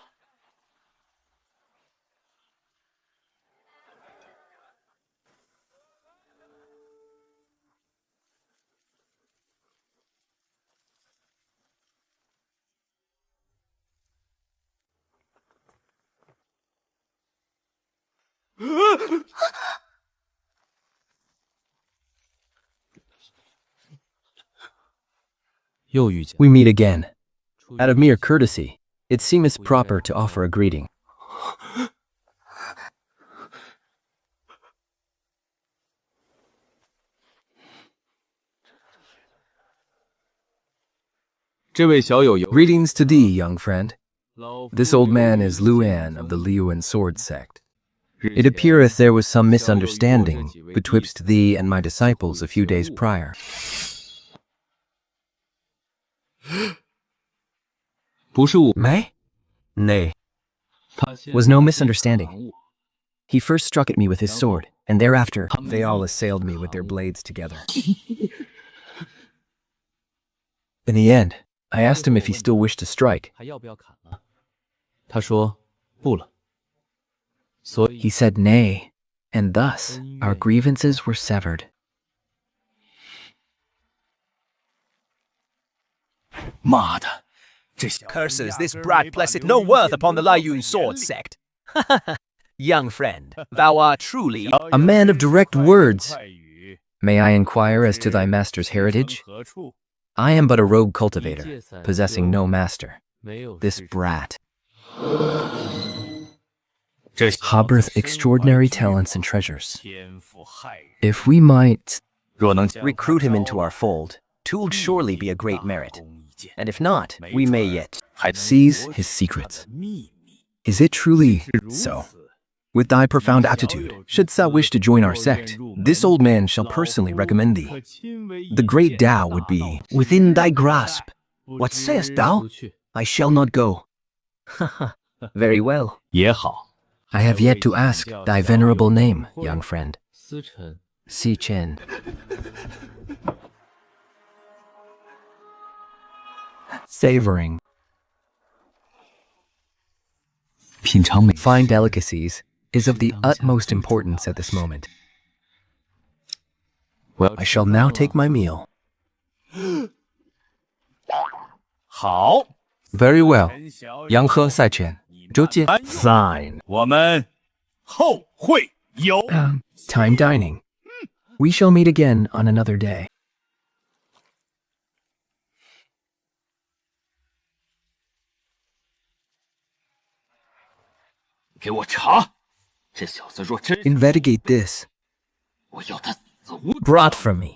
We meet again. Out of mere courtesy, it seemeth proper to offer a greeting. Greetings to thee, young friend. This old man is Luan of the Liuan sword sect. It appeareth there was some misunderstanding betwixt thee and my disciples a few days prior. Me? Nay. Was no misunderstanding. He first struck at me with his sword, and thereafter they all assailed me with their blades together. In the end, I asked him if he still wished to strike. He said nay, and thus our grievances were severed. Curses, this brat placeth no worth upon the Liuan sword sect. Young friend, thou art truly A man of direct words. May I inquire as to thy master's heritage? I am but a rogue cultivator, possessing no master. This brat harboreth extraordinary talents and treasures. If we might Recruit him into our fold. 'Twill surely be a great merit. And if not, we may yet seize his secrets. Is it truly so? With thy profound attitude, shouldst thou wish to join our sect, this old man shall personally recommend thee. The great Tao would be within thy grasp. What sayest thou? I shall not go. Very well. I have yet to ask thy venerable name, young friend. Si Chen. Savoring. Fine delicacies is of the utmost importance at this moment. I shall now take my meal. Very well. Yang He Sai Chen. Fine. Time dining. We shall meet again on another day. 给我查！这小子若真， Investigate this. 我要他死无 Brought from me.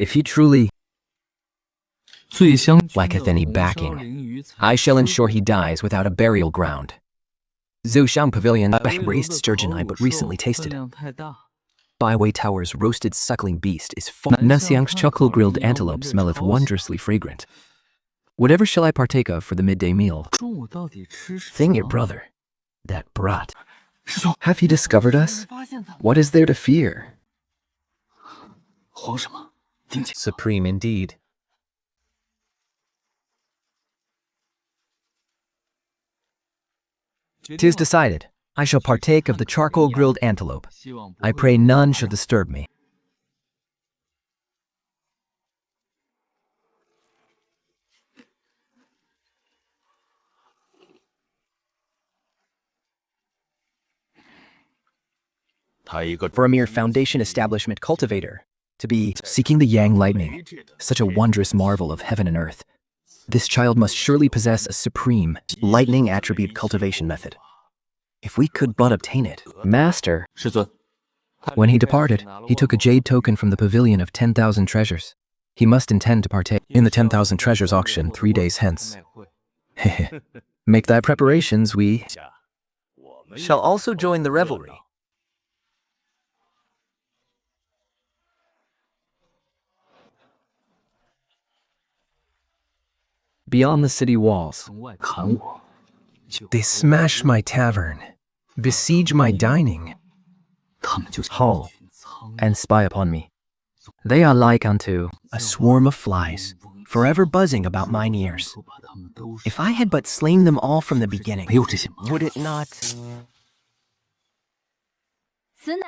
If he truly 最相 lacketh any backing, I shall ensure he dies without a burial ground. Zhoushan Pavilion, braised sturgeon I but recently tasted. 量太大， Byway Tower's roasted suckling beast is Nasiang's chocolate grilled antelope smelleth wondrously fragrant. Whatever shall I partake of for the midday meal? 中午到底吃什么？ Thing your brother, that brat. Have he discovered us? What is there to fear? 慌什么？听见 Supreme indeed. Tis decided. I shall partake of the charcoal grilled antelope. 希望不 I 会 pray none shall disturb me. For a mere foundation establishment cultivator, to be seeking the yang lightning, such a wondrous marvel of heaven and earth, this child must surely possess a supreme lightning attribute cultivation method. If we could but obtain it. Master, 师尊， when he departed, he took a jade token from the pavilion of 10,000 treasures. He must intend to partake in the 10,000 treasures auction 3 days hence. Make thy preparations, we Shall also join the revelry. beyond the city walls. 从外砍我， They smash my tavern, besiege my dining, 他们就像 hull, and spy upon me. They are like unto a swarm of flies, forever buzzing about mine ears. 都把他们都是 If I had but slain them all from the beginning, 没有这些麻 would it not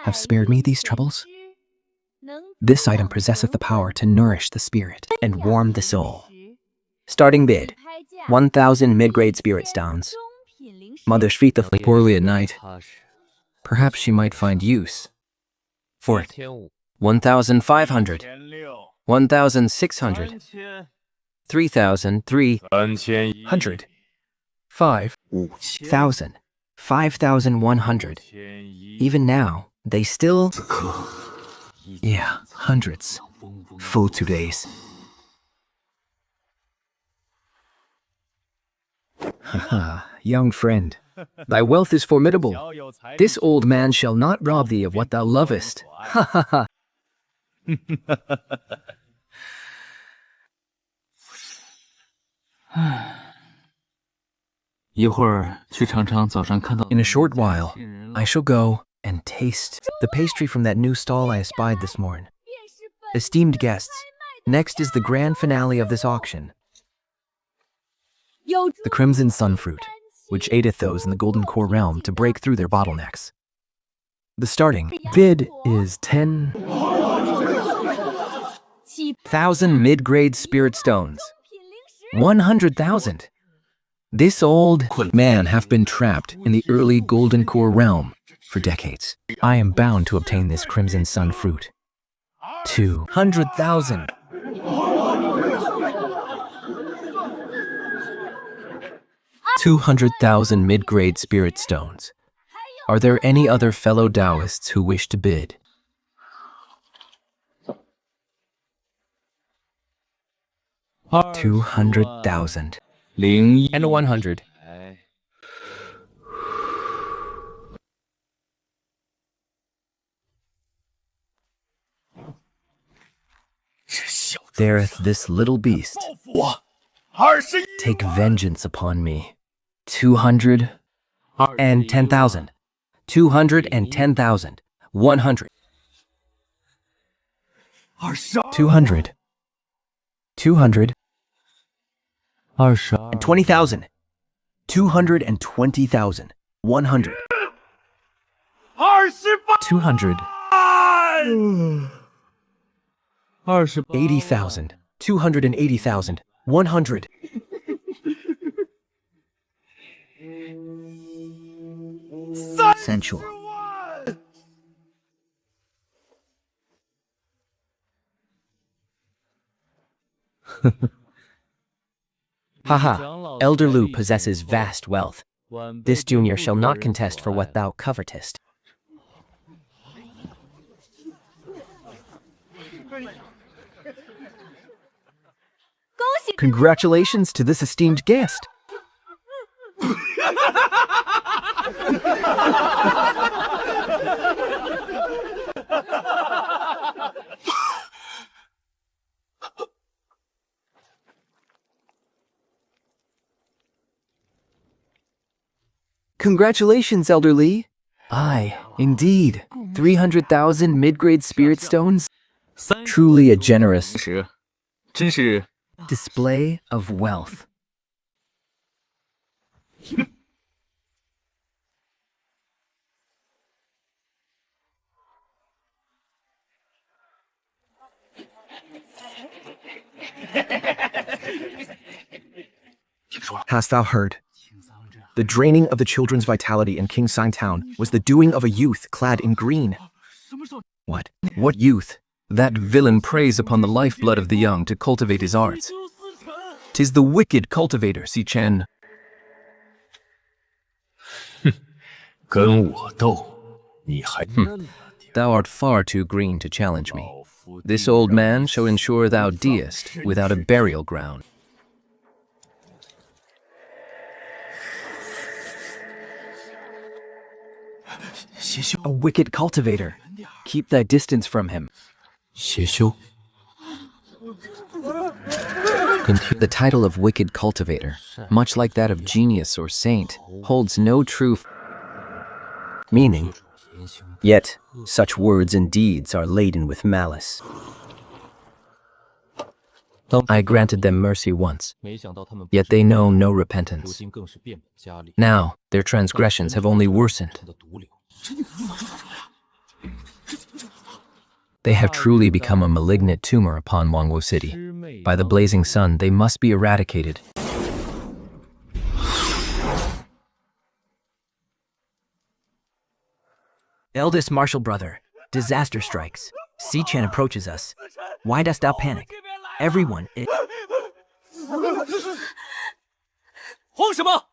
have spared me these troubles? This item possesseth the power to nourish the spirit and warm the soul. Starting bid, 1,000 mid-grade spirit stones. Mother treat the poorly at night. 踏实。 Perhaps she might find use for it. 1500 1,500, 1,600, 3,300, 5,000, 5,100. Even now, they still... Yeah, hundreds. Full 2 days. Haha, young friend, thy wealth is formidable. This old man shall not rob thee of what thou lovest. Ha ha ha. 一会儿去尝尝早上看到的 In a short while, 新人 I shall go and taste the pastry from that new stall I espied this morn. Esteemed guests, next is the grand finale of this auction, the crimson sunfruit, which aideth those in the golden core realm to break through their bottlenecks. The starting bid is 10,000 mid-grade spirit stones. 100,000. This old man hath been trapped in the early golden core realm for decades. I am bound to obtain this crimson sun fruit. 200,000. 200,000 mid-grade spirit stones. Are there any other fellow Taoists who wish to bid? $200,000 01 and 100. 哎， Thereth this little beast. Take vengeance upon me. 210,000. 210,000. 100. 200. 200. 22 20,000. 220,000. 100. 200. 80,000. 280,000. 100. sensual. Haha, Elder Lu possesses vast wealth. This junior shall not contest for what thou covetest. Congratulations to this esteemed guest. Congratulations, Elder Lee. Aye, indeed. 300,000 mid-grade spirit stones? Truly a generous 真是 display of wealth. Hast thou heard? The draining of the children's vitality in King Sign Town was the doing of a youth clad in green. What? What youth? That villain preys upon the lifeblood of the young to cultivate his arts. 'Tis the wicked cultivator, Si Chen. 跟我斗，你还 Thou art far too green to challenge me. This old man shall ensure thou deest without a burial ground. A wicked cultivator. Keep thy distance from him. 邪修。 The title of wicked cultivator, much like that of genius or saint, holds no true meaning. Yet, such words and deeds are laden with malice. I granted them mercy once, Yet they know no repentance. Now, their transgressions have only worsened. They have truly become a malignant tumor upon Wangwo City. By the blazing sun, they must be eradicated. Eldest martial brother, disaster strikes. Si Chen approaches us. Why dost thou panic? Everyone is... 慌什么？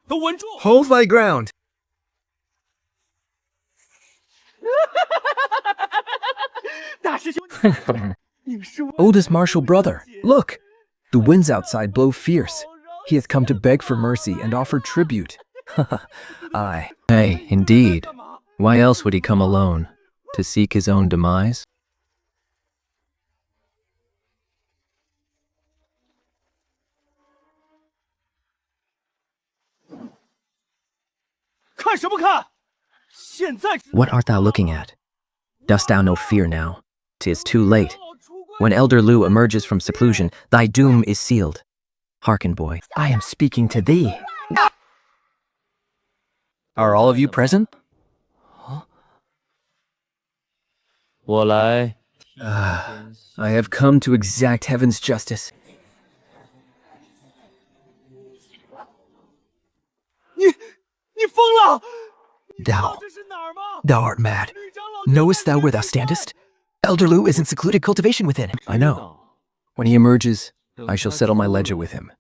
都稳住！ Hold thy ground. Oldest martial brother, look! The winds outside blow fierce. He hath come to beg for mercy and offer tribute. Aye. Hey, indeed. Why else would he come alone? To seek his own demise? 看什么看？现在 What art thou looking at? Dost thou no fear now? 'Tis too late. When Elder Lu emerges from seclusion, thy doom is sealed. Hearken, boy, I am speaking to thee. Are all of you present? 我来 I have come to exact heaven's justice. 你疯了！ Thou, 这是哪儿吗？ thou art mad. Knowest thou where thou standest? Elder Lu is in secluded cultivation within. I know. When he emerges, I shall settle my ledger with him.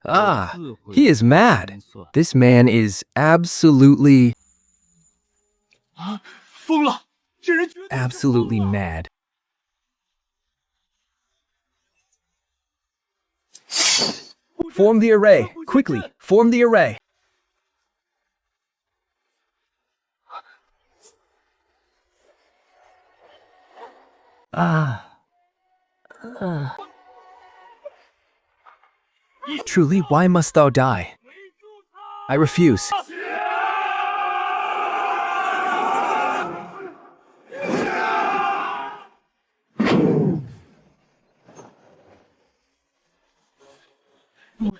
Ah, he is mad. This man is absolutely, 疯了！这人绝对 absolutely mad. Form the array. Quickly, form the array. Truly, why must thou die? I refuse.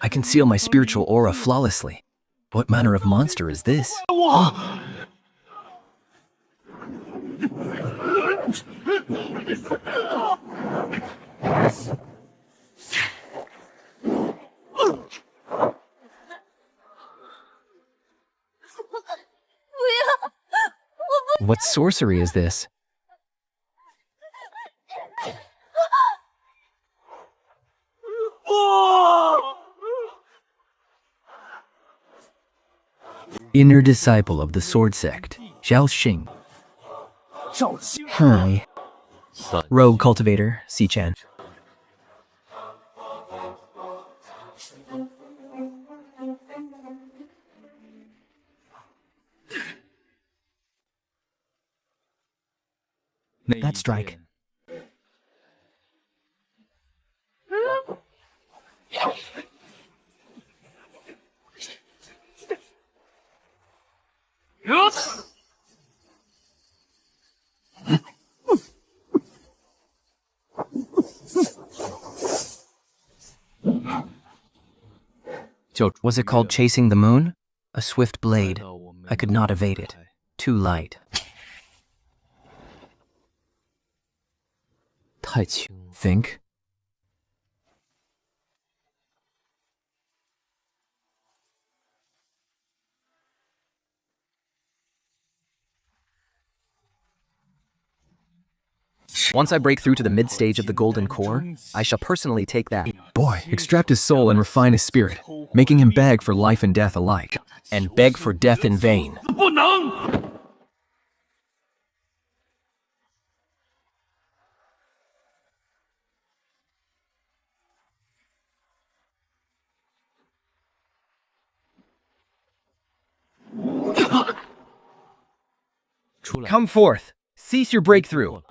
I conceal my spiritual aura flawlessly. What manner of monster is this? What sorcery is this? Inner disciple of the sword sect, Zhao Xing. Hi. Rogue cultivator, Si-chan. That strike. Was it called chasing the moon? A swift blade. I could not evade it. Too light. Think? Once I break through to the mid-stage of the golden core, I shall personally take that. Boy, extract his soul and refine his spirit, making him beg for life and death alike. And beg for death in vain. Come forth. Cease your breakthrough.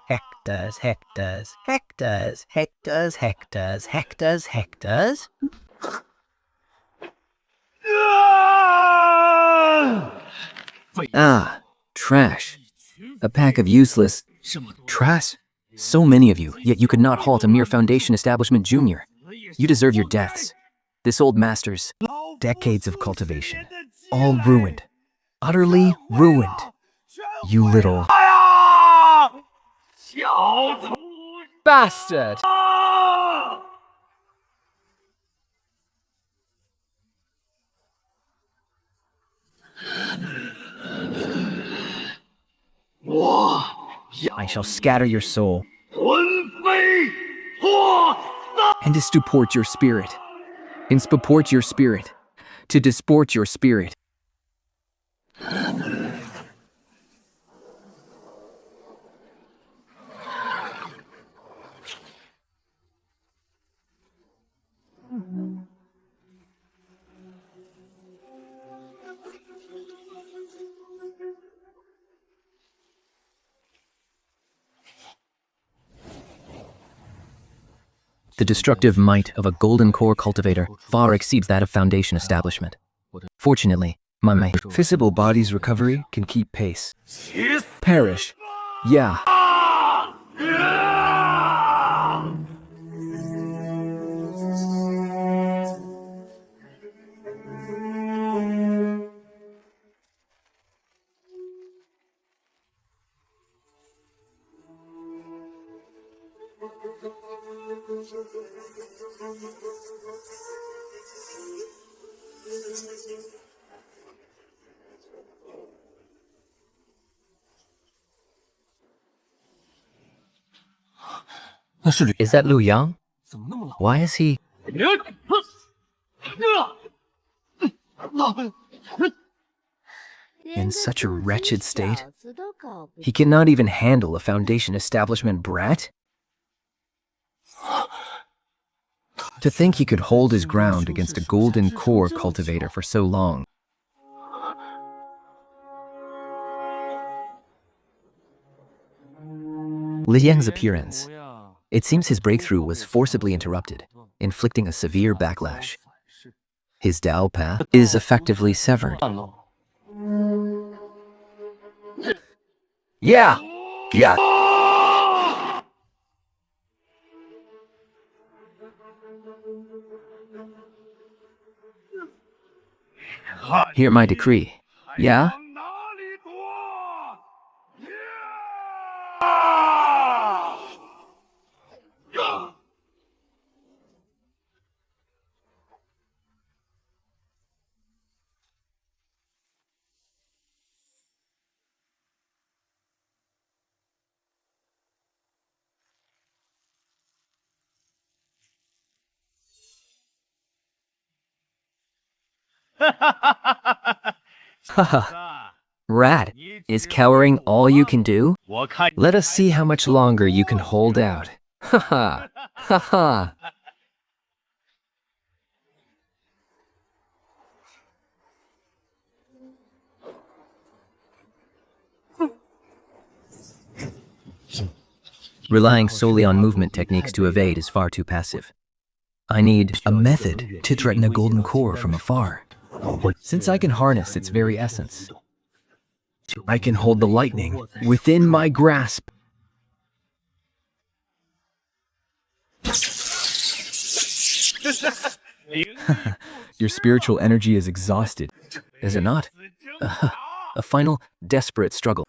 Hectors, hectors, hectors, hectors, hectors, hectors, hectors. Ah, trash. A pack of useless trash. So many of you, yet you could not halt a mere Foundation Establishment Junior. You deserve your deaths. This old master's Decades of cultivation. All ruined. Utterly ruined. You little bastard! I shall scatter your soul And to stuport your spirit. And spurport your spirit. To disport your spirit. The destructive might of a golden core cultivator far exceeds that of Foundation Establishment. Fortunately, my Visible body's recovery can keep pace. Perish. Yeah. Is that Liu Yang? Why is he... in such a wretched state? He cannot even handle a Foundation Establishment brat? To think he could hold his ground against a golden core cultivator for so long. Li Yang's appearance. It seems his breakthrough was forcibly interrupted, inflicting a severe backlash. His Dao path is effectively severed. Yeah. Yeah. Hear my decree. Yeah? Haha. Rat, is cowering all you can do? Let us see how much longer you can hold out. Haha. Haha. Relying solely on movement techniques to evade is far too passive. I need A method to threaten a golden core from afar. Since I can harness its very essence, I can hold the lightning within my grasp. Your spiritual energy is exhausted, is it not? A final, desperate struggle.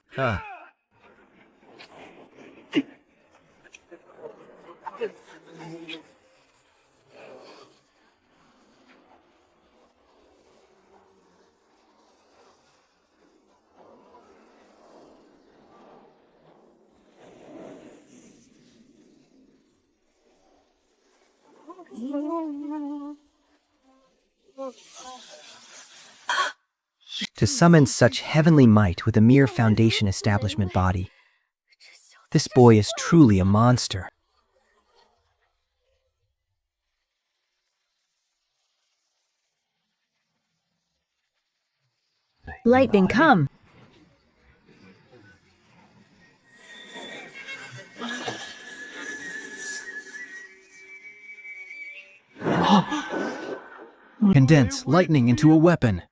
To summon such heavenly might with a mere foundation establishment body, this boy is truly a monster. Lightning, come. Condense lightning into a weapon.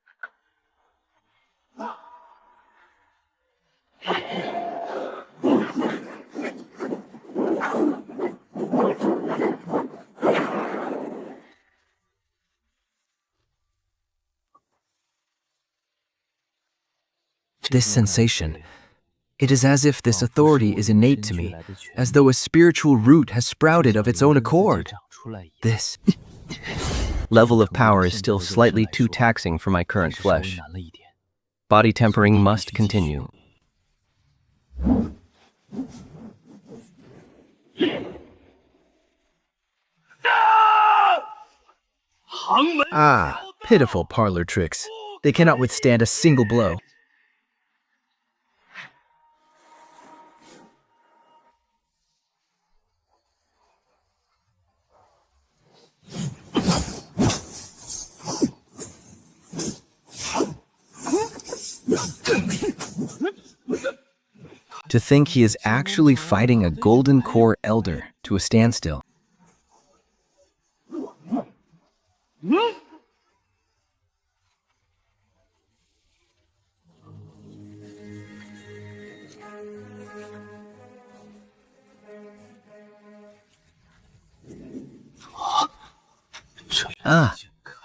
This sensation, it is as if this authority is innate to me, as though a spiritual root has sprouted of its own accord. This Level of power is still slightly too taxing for my current flesh. Body tempering must continue. Ah, pitiful parlor tricks. They cannot withstand a single blow. To think he is actually fighting a golden core elder to a standstill. Ah,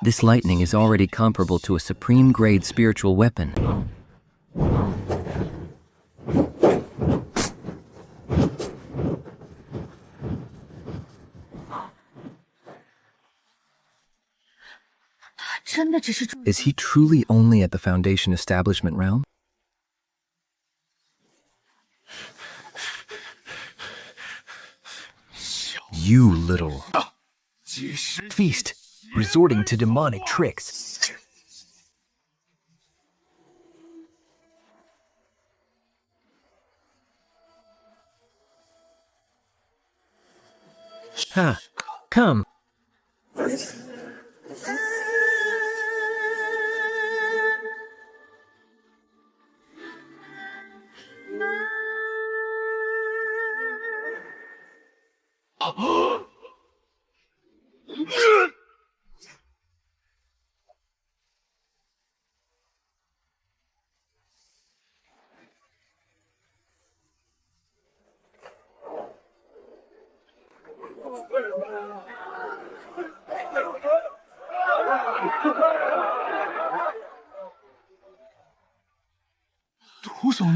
this lightning is already comparable to a supreme-grade spiritual weapon. Is he truly only at the Foundation establishment realm? You little feast, resorting to demonic tricks. Ha, come.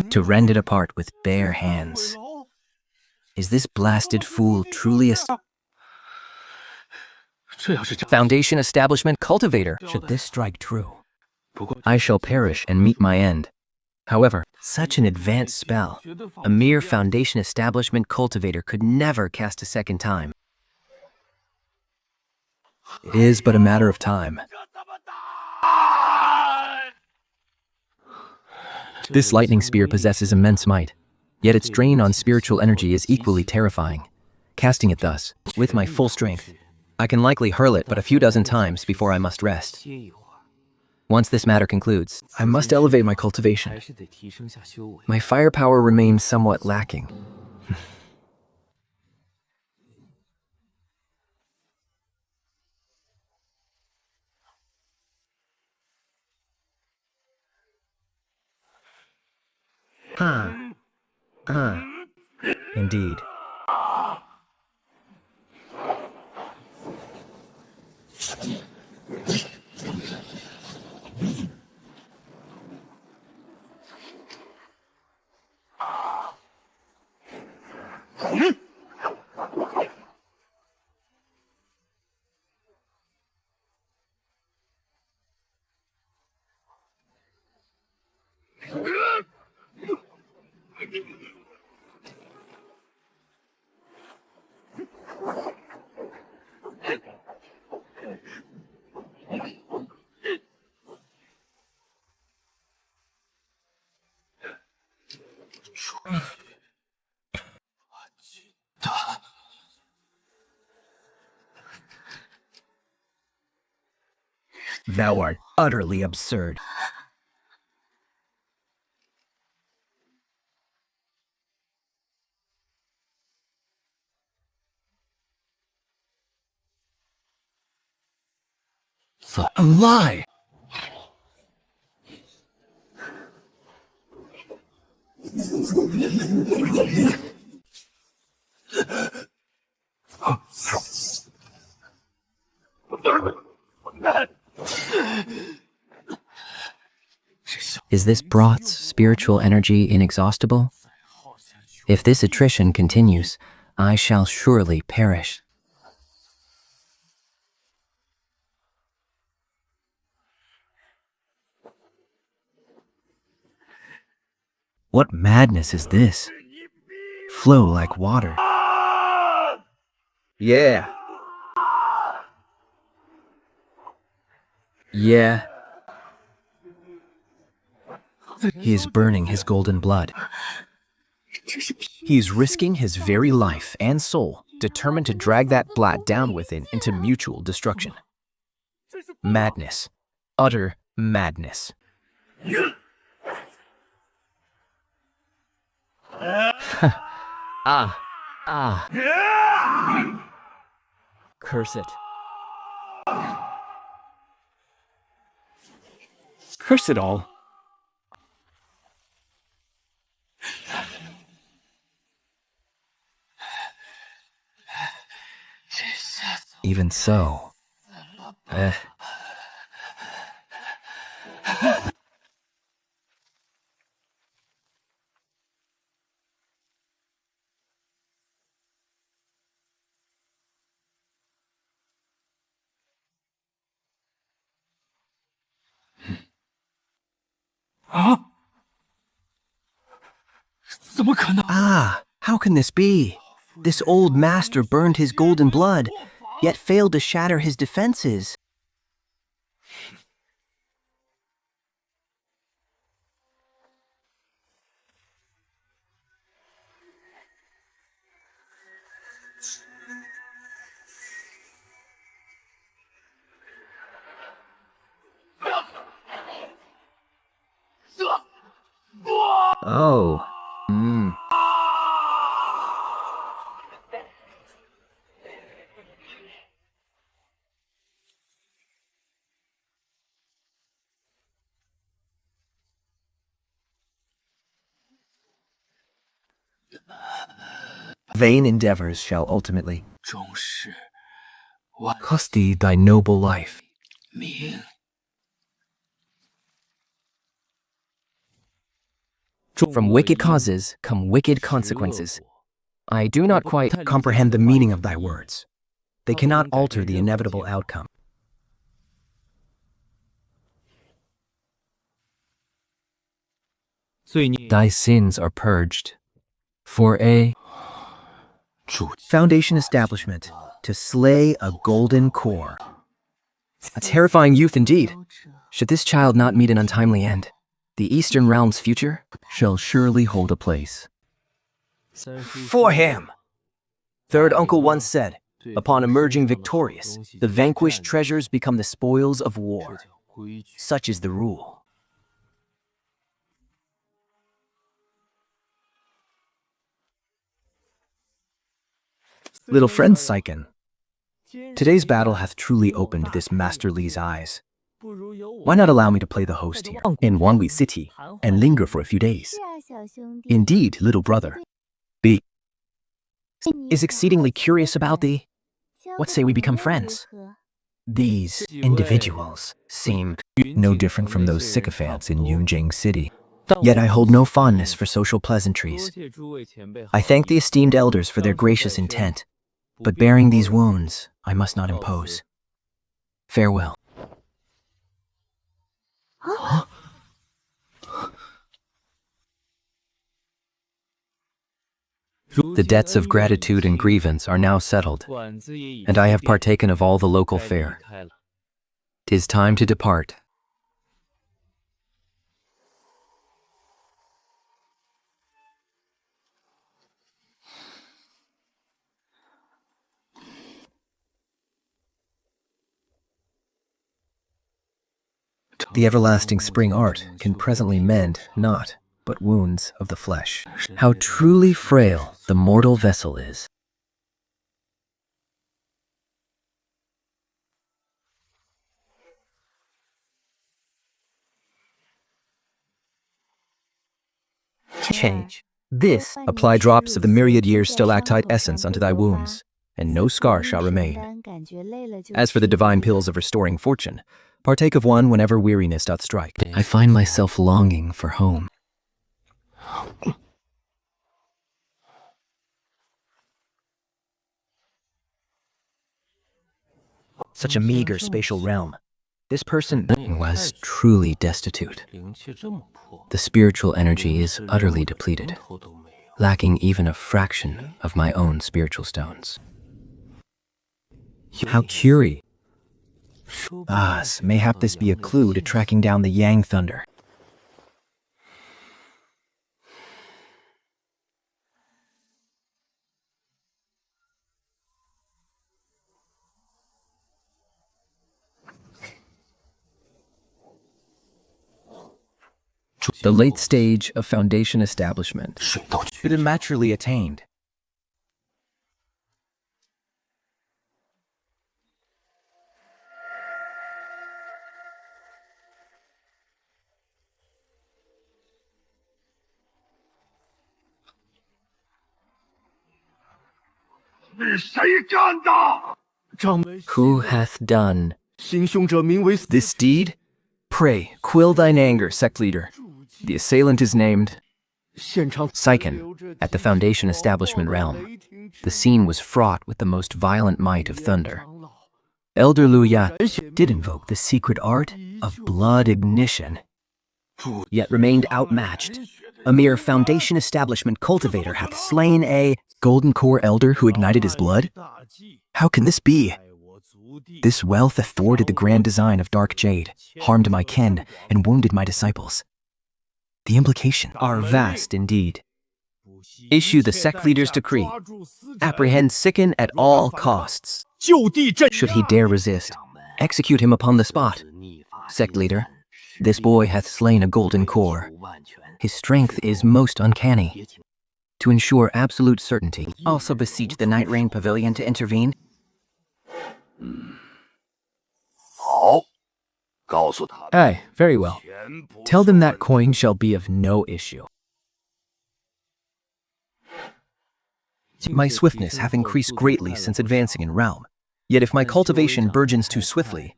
To rend it apart with bare hands. Is this blasted fool truly a Foundation establishment cultivator? Should this strike true, I shall perish and meet my end. However, such an advanced spell, a mere Foundation establishment cultivator could never cast a second time. It is but a matter of time. This lightning spear possesses immense might, yet its drain on spiritual energy is equally terrifying. Casting it thus, with my full strength, I can likely hurl it but a few dozen times before I must rest. Once this matter concludes, I must elevate my cultivation. my firepower remains somewhat lacking. Indeed. Thou art utterly absurd. A lie! Is this broth's spiritual energy inexhaustible? If this attrition continues, I shall surely perish. What madness is this? Flow like water. Yeah. Yeah. He is burning his golden blood. He is risking his very life and soul, determined to drag that blat down with it into mutual destruction. Madness. Utter madness. Curse it. Curse it all. Even so. How can this be? This old master burned his golden blood, yet failed to shatter his defenses. Oh. Vain endeavors shall ultimately cost thee thy noble life. From wicked causes come wicked consequences. I do not quite comprehend the meaning of thy words. They cannot alter the inevitable outcome. Thy sins are purged. For a foundation establishment to slay a golden core. A terrifying youth indeed. Should this child not meet an untimely end, The Eastern Realm's future shall surely hold a place. For him! Third uncle once said, upon emerging victorious, the vanquished treasures become the spoils of war. Such is the rule. Little friend Saiken, today's battle hath truly opened this Master Li's eyes. Why not allow me to play the host here in Wangwi City and linger for a few days? Indeed, little brother. B is exceedingly curious about thee. What say we become friends? These individuals seem no different from those sycophants in Yunjing City. Yet I hold no fondness for social pleasantries. I thank the esteemed elders for their gracious intent, but bearing these wounds, I must not impose. Farewell. The debts of gratitude and grievance are now settled, and I have partaken of all the local fare. 'Tis time to depart. The everlasting spring art can presently mend not but wounds of the flesh. How truly frail the mortal vessel is. Change. This, apply drops of the myriad years stalactite essence unto thy wounds, and no scar shall remain. As for the divine pills of restoring fortune, partake of one whenever weariness doth strike. I find myself longing for home. Such a meager spatial realm. This person Was truly destitute. The spiritual energy is utterly depleted, lacking even a fraction of my own spiritual stones. How curious. Mayhap this be a clue to tracking down the Yang Thunder. The late stage of foundation establishment. Prematurely attained. Who hath done This deed? Pray, quill thine anger, sect leader. The assailant is named Saiken at the Foundation Establishment Realm. The scene was fraught with the most violent might of thunder. Elder Lu Ya Did invoke the secret art of blood ignition, yet remained outmatched. A mere foundation establishment cultivator hath slain a golden core elder who ignited his blood? How can this be? This wealth hath thwarted the grand design of dark jade, harmed my kin, and wounded my disciples. The implications are vast indeed. Issue the sect leader's decree. Apprehend Saiken at all costs. Should he dare resist, execute him upon the spot. Sect leader, this boy hath slain a golden core. His strength is most uncanny. To ensure absolute certainty, also beseech the Night Rain Pavilion to intervene. Aye, very well. Tell them that coin shall be of no issue. My swiftness hath increased greatly since advancing in realm. Yet if my cultivation burgeons too swiftly,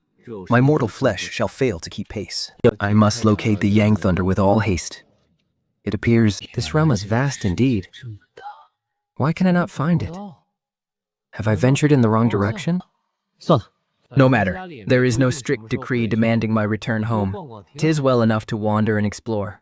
my mortal flesh shall fail to keep pace. I must locate the Yang Thunder with all haste. It appears this realm is vast indeed. Why can I not find it? Have I ventured in the wrong direction? No matter. There is no strict decree demanding my return home. 'Tis well enough to wander and explore.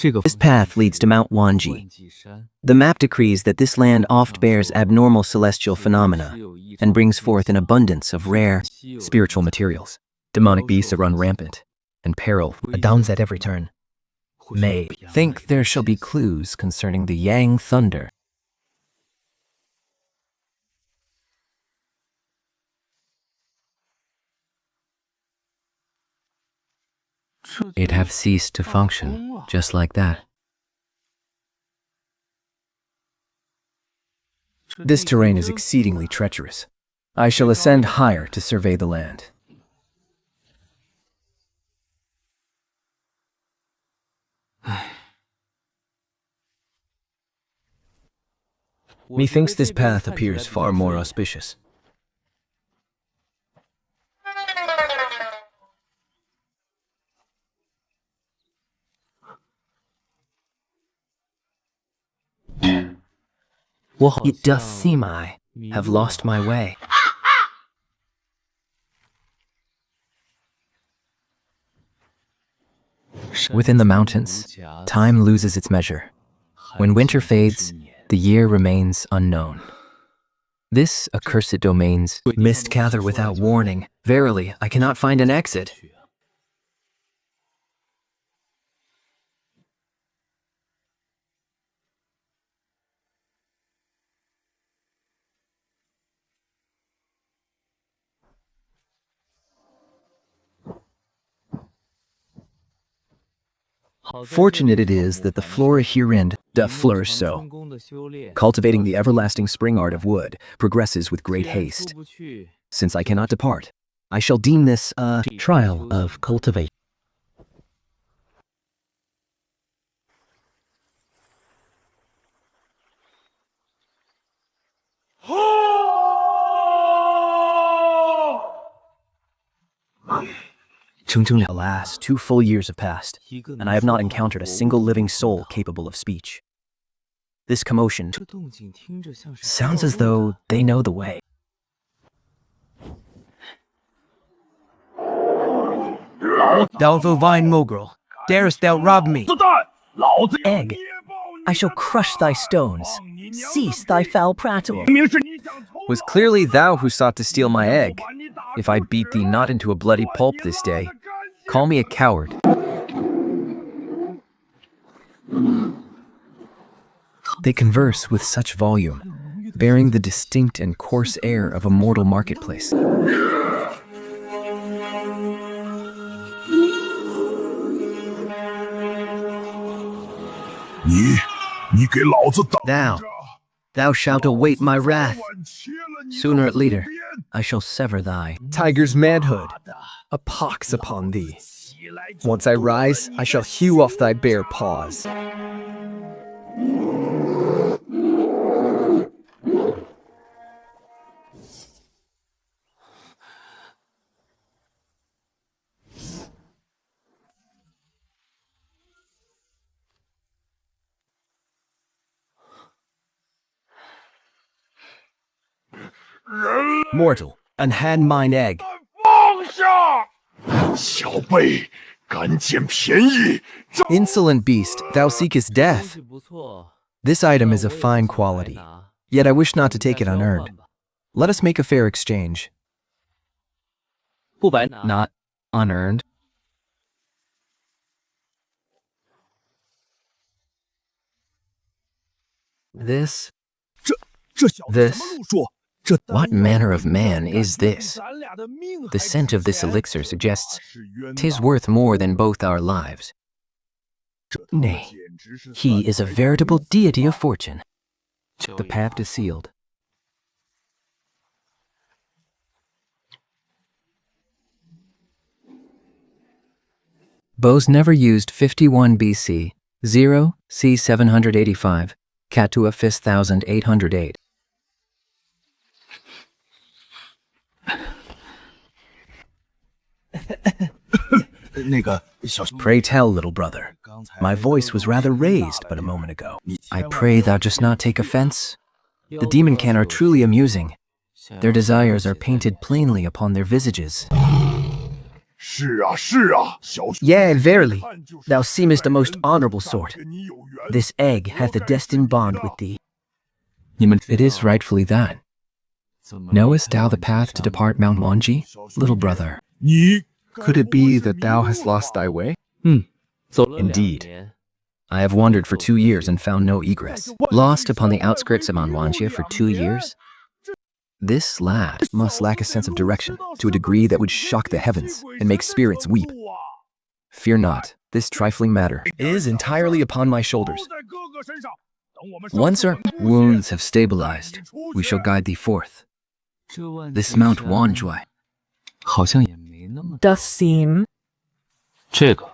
This path leads to Mount Wanji. The map decrees that this land oft bears abnormal celestial phenomena and brings forth an abundance of rare Spiritual materials. Demonic beasts run rampant, and peril abounds at every turn. May think there shall be clues concerning the Yang Thunder. It have ceased to function, just like that. This terrain is exceedingly treacherous. I shall ascend higher to survey the land. Methinks this path appears far more auspicious. It doth seem I Have lost my way. Within the mountains, time loses its measure. When winter fades, the year remains unknown. This accursed domain's mist gather without warning. Verily, I cannot find an exit. Fortunate it is that the flora herein doth flourish so. Cultivating the everlasting spring art of wood progresses with great haste. Since I cannot depart, I shall deem this a trial of cultivation. Alas, 2 full years have passed, and I have not encountered a single living soul capable of speech. This commotion sounds as though they know the way. Thou vine mongrel, darest thou rob me? Egg, I shall crush thy stones. Cease thy foul prattle. Was clearly thou who sought to steal my egg. If I beat thee not into a bloody pulp this day, call me a coward. They converse with such volume, bearing the distinct and coarse air of a mortal marketplace. Thou shalt await my wrath. Sooner or later, I shall sever thy tiger's manhood. A pox upon thee. Once I rise, I shall hew off thy bare paws. mortal, and hand mine egg. Insolent beast, thou seekest death. This item is of fine quality, yet I wish not to take it unearned. Let us make a fair exchange. Not unearned. This? What manner of man is this? The scent of this elixir suggests 'tis worth more than both our lives. Nay, he is a veritable deity of fortune. The path is sealed. Bose never used 51 BC, 0 C 785, Katua Fis 1808. Pray tell, little brother. My voice was rather raised but a moment ago. I pray thou dost not take offense. The demon can are truly amusing. Their desires are painted plainly upon their visages. Yea, verily, thou seemest a most honorable sort. This egg hath a destined bond with thee. It is rightfully that. Knowest thou the path to depart Mount Wanji, little brother? Could it be that thou hast lost thy way? Indeed. I have wandered for 2 years and found no egress. Lost upon the outskirts of Mount Wanjie for 2 years? This lad must lack a sense of direction to a degree that would shock the heavens and make spirits weep. Fear not, this trifling matter is entirely upon my shoulders. Once our wounds have stabilized, we shall guide thee forth. This Mount Wanjui Does seem 这个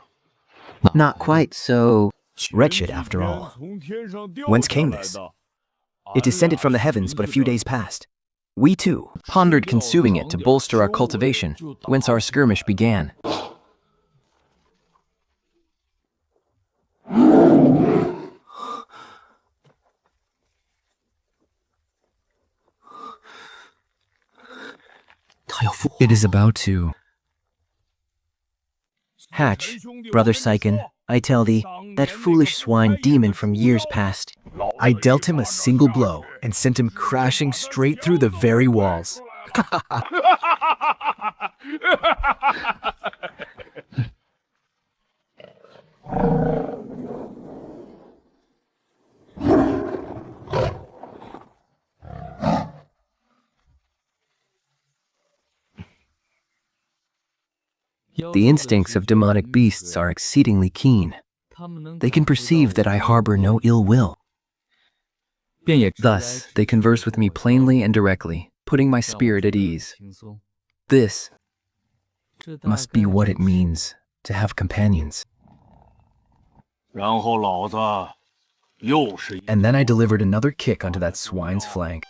Not quite so... Wretched, after all. Whence came this? It descended from the heavens but a few days past. We too Pondered consuming it to bolster our cultivation, whence our skirmish began. It is about to... hatch, brother Syken, I tell thee, that foolish swine demon from years past. I dealt him a single blow and sent him crashing straight through the very walls. The instincts of demonic beasts are exceedingly keen. They can perceive that I harbor no ill will. Thus, they converse with me plainly and directly, putting my spirit at ease. This must be what it means to have companions. 然后老子又是 And then I delivered another kick onto that swine's flank.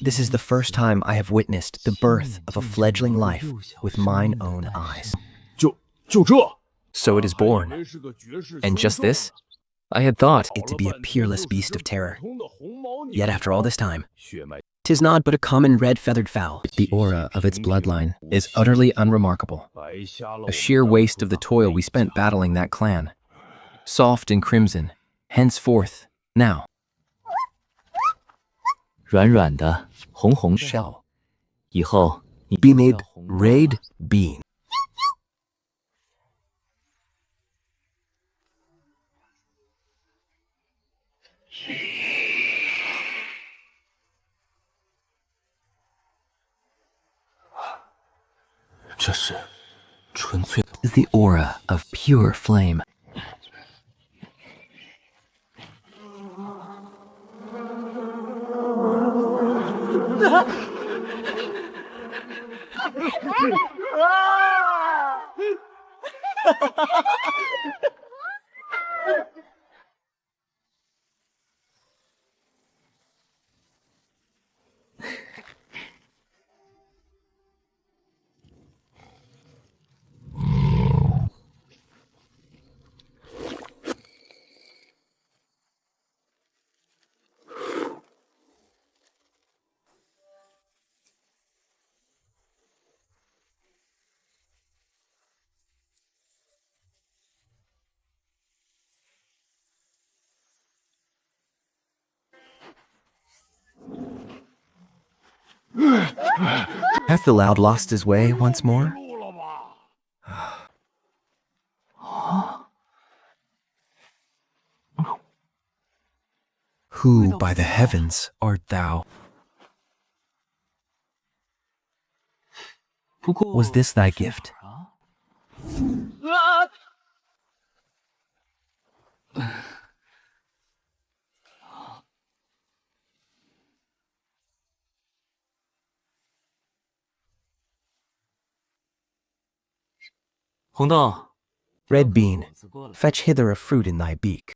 This is the first time I have witnessed the birth of a fledgling life with mine own eyes. 就这。 So it is born. And just this? I had thought It to be a peerless beast of terror. Yet after all this time, 'tis not but a common red-feathered fowl. the aura of its bloodline is utterly unremarkable. A sheer waste of the toil we spent battling that clan. Soft and crimson, henceforth, now. 软软的，红红的， Shall 以后你 Be made red bean. 这是纯粹的 is the aura of pure flame. Hath the loud lost his way once more? Who by the heavens art thou? Was this thy gift? 红豆， Red bean, fetch hither a fruit in thy beak.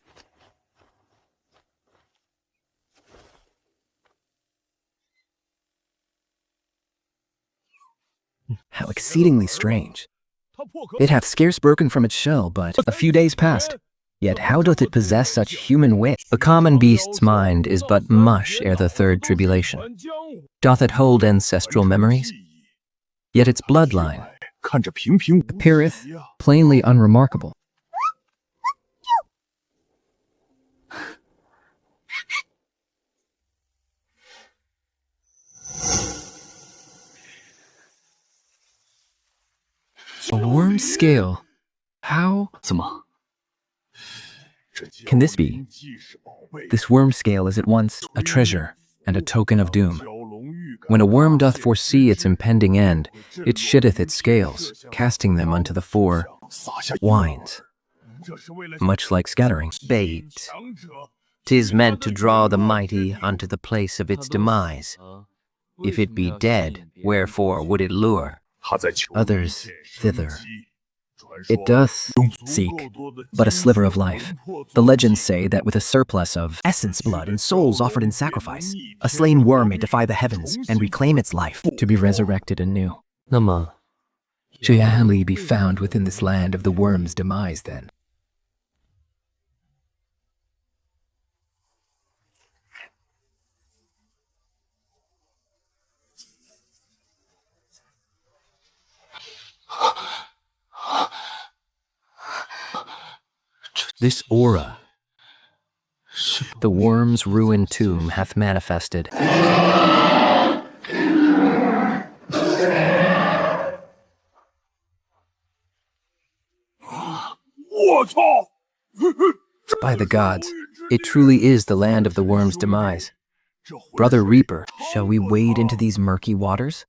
How exceedingly strange. It hath scarce broken from its shell, but a few days past. Yet how doth it possess such human wit? A common beast's mind is but mush ere the third tribulation. Doth it hold ancestral memories? Yet its bloodline Appeareth plainly unremarkable. A worm's scale. How 怎么？ can this be? This worm scale is at once a treasure and a token of doom. When a worm doth foresee its impending end, it shitteth its scales, casting them unto the four winds, much like scattering Bait. 'Tis meant to draw the mighty unto the place of its demise. If it be dead, wherefore would it lure others thither. It doth seek but a sliver of life. The legends say that with a surplus of essence blood and souls offered in sacrifice, a slain worm may defy the heavens and reclaim its life to be resurrected anew. 那么， Shall Yanli be found within this land of the worm's demise then? This aura, the worm's ruined tomb hath manifested. By the gods, it truly is the land of the worm's demise. Brother Reaper, shall we wade into these murky waters?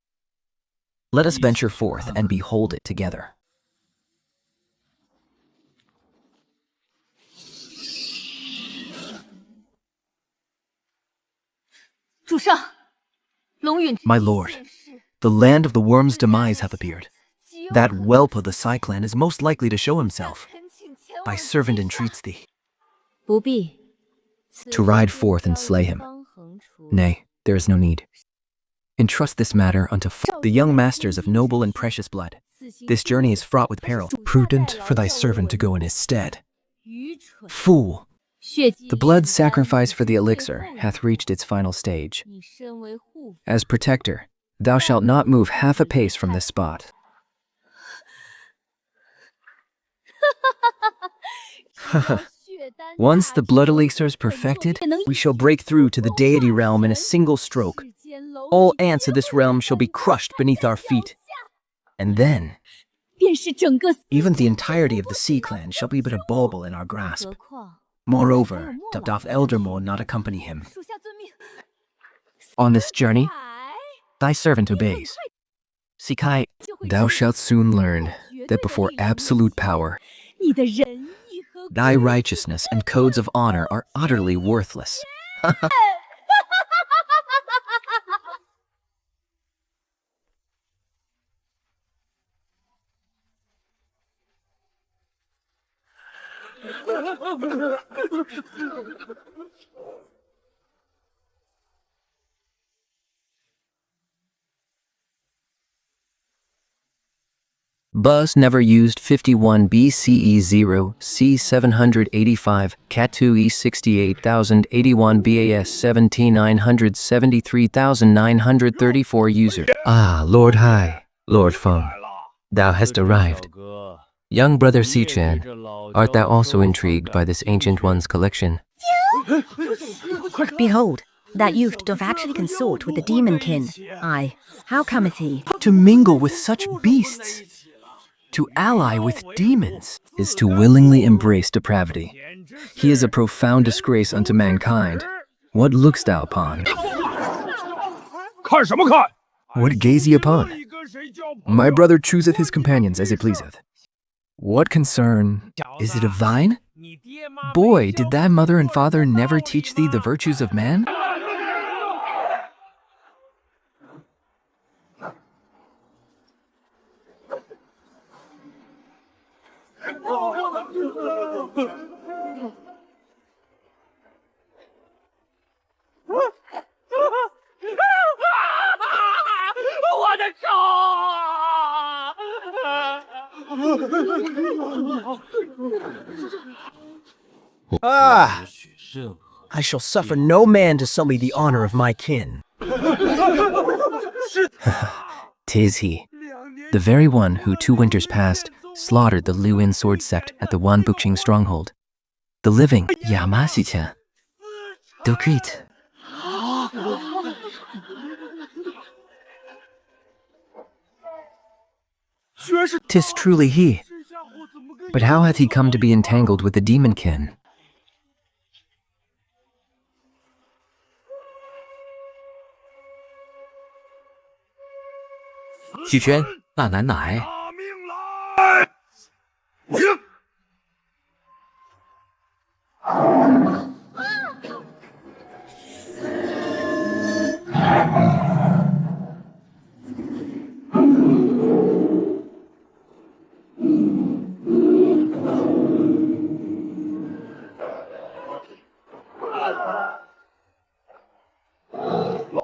Let us venture forth and behold it together. My lord, the land of the worm's demise hath appeared. That whelp of the Cyclan is most likely to show himself. Thy servant entreats thee to ride forth and slay him. Nay, there is no need. Entrust this matter unto the young masters of noble and precious blood. This journey is fraught with peril. Prudent for thy servant to go in his stead. Fool! The blood sacrifice for the elixir hath reached its final stage. As protector, thou shalt not move half a pace from this spot. Once the blood elixir is perfected, we shall break through to the deity realm in a single stroke. All ants of this realm shall be crushed beneath our feet. And then, even the entirety of the Sea Clan shall be but a bauble in our grasp. Moreover, doth Eldermore not accompany him? On this journey, thy servant obeys. Sikai, thou shalt soon learn that before absolute power, thy righteousness and codes of honor are utterly worthless. Buzz never used 51 BCE 0 C 785 Cat2 E 68081 BAS 17973,934 user. Ah, Lord High, Lord Feng, thou hast arrived. Young brother Sichan, art thou also intrigued by this ancient one's collection? Behold, that youth doth actually consort with the demon-kin. Aye, how cometh he? To mingle with such beasts, to ally with demons, is to willingly embrace depravity. He is a profound disgrace unto mankind. What lookst thou upon? What gaze ye upon? My brother chooseth his companions as he pleaseth. What concern? Is it a vine? Boy, did thy mother and father never teach thee the virtues of man? Ah! I shall suffer no man to sully the honor of my kin. 'Tis he, the very one who 2 winters past slaughtered the Liu In sword sect at the Wan Bukching stronghold. The living Yamasicha. Dokrit. 'Tis truly he. But how hath he come to be entangled with the demon kin? 许宣，纳南乃。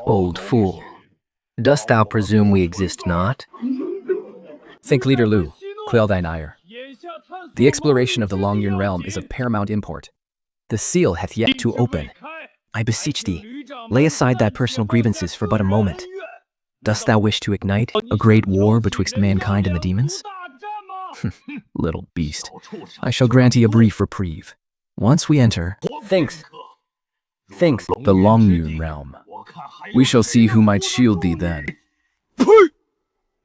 Old fool, dost thou presume we exist not? Think, Leader Lu, quail thine ire. The exploration of the Longyun realm is of paramount import. The seal hath yet to open. I beseech thee, lay aside thy personal grievances for but a moment. Dost thou wish to ignite a great war betwixt mankind and the demons? Little beast, I shall grant thee a brief reprieve. Once we enter Thinks the Longyun realm, we shall see who might shield thee then.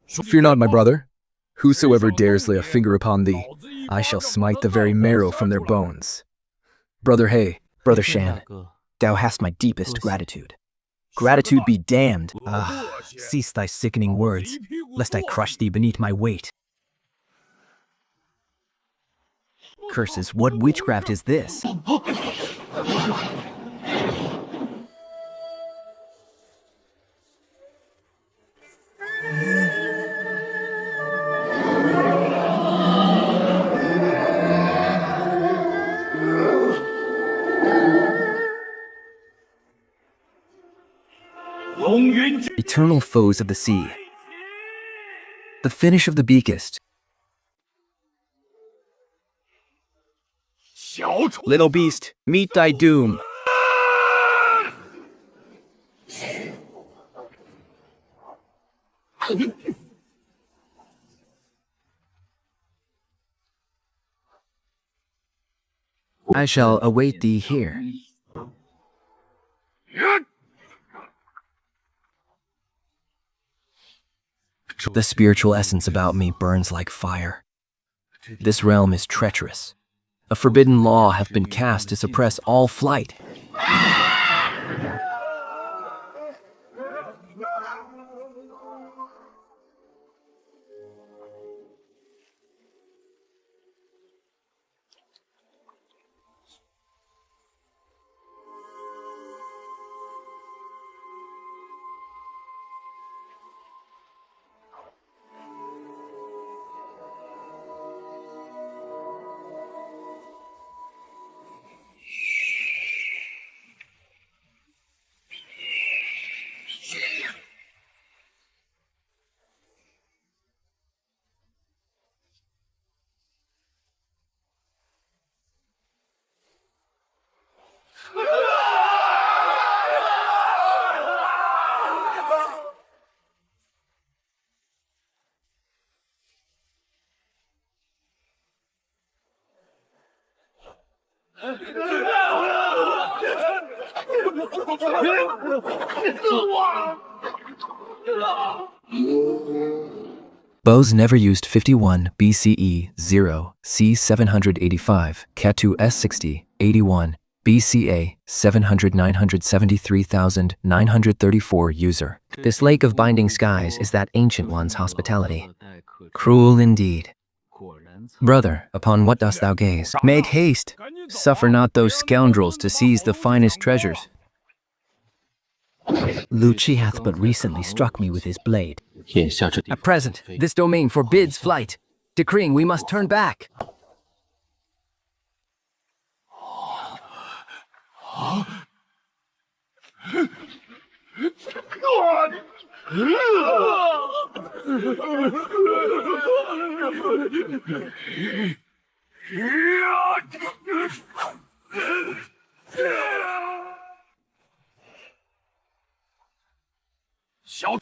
Fear not, my brother. Whosoever dares lay a finger upon thee, I shall smite the very marrow from their bones. Brother Hay, Brother Shan, thou hast my deepest gratitude. Gratitude be damned. Ah, cease thy sickening words, lest I crush thee beneath my weight. Curses, what witchcraft is this? Eternal foes of the sea. The finish of the beakest. Little beast, meet thy doom. I shall await thee here. The spiritual essence about me burns like fire. This realm is treacherous. A forbidden law hath been cast to suppress all flight. Bows never used 51 BCE 0 C 785 Ketu S 60 81 BCA 700,973,934 user. This lake of binding skies is that ancient one's hospitality. Cruel indeed. Brother, upon what dost thou gaze? Make haste. Suffer not those scoundrels to seize the finest treasures. Lucci hath but recently struck me with his blade. 眼下这地 At present, this domain forbids flight, decreeing we must turn back.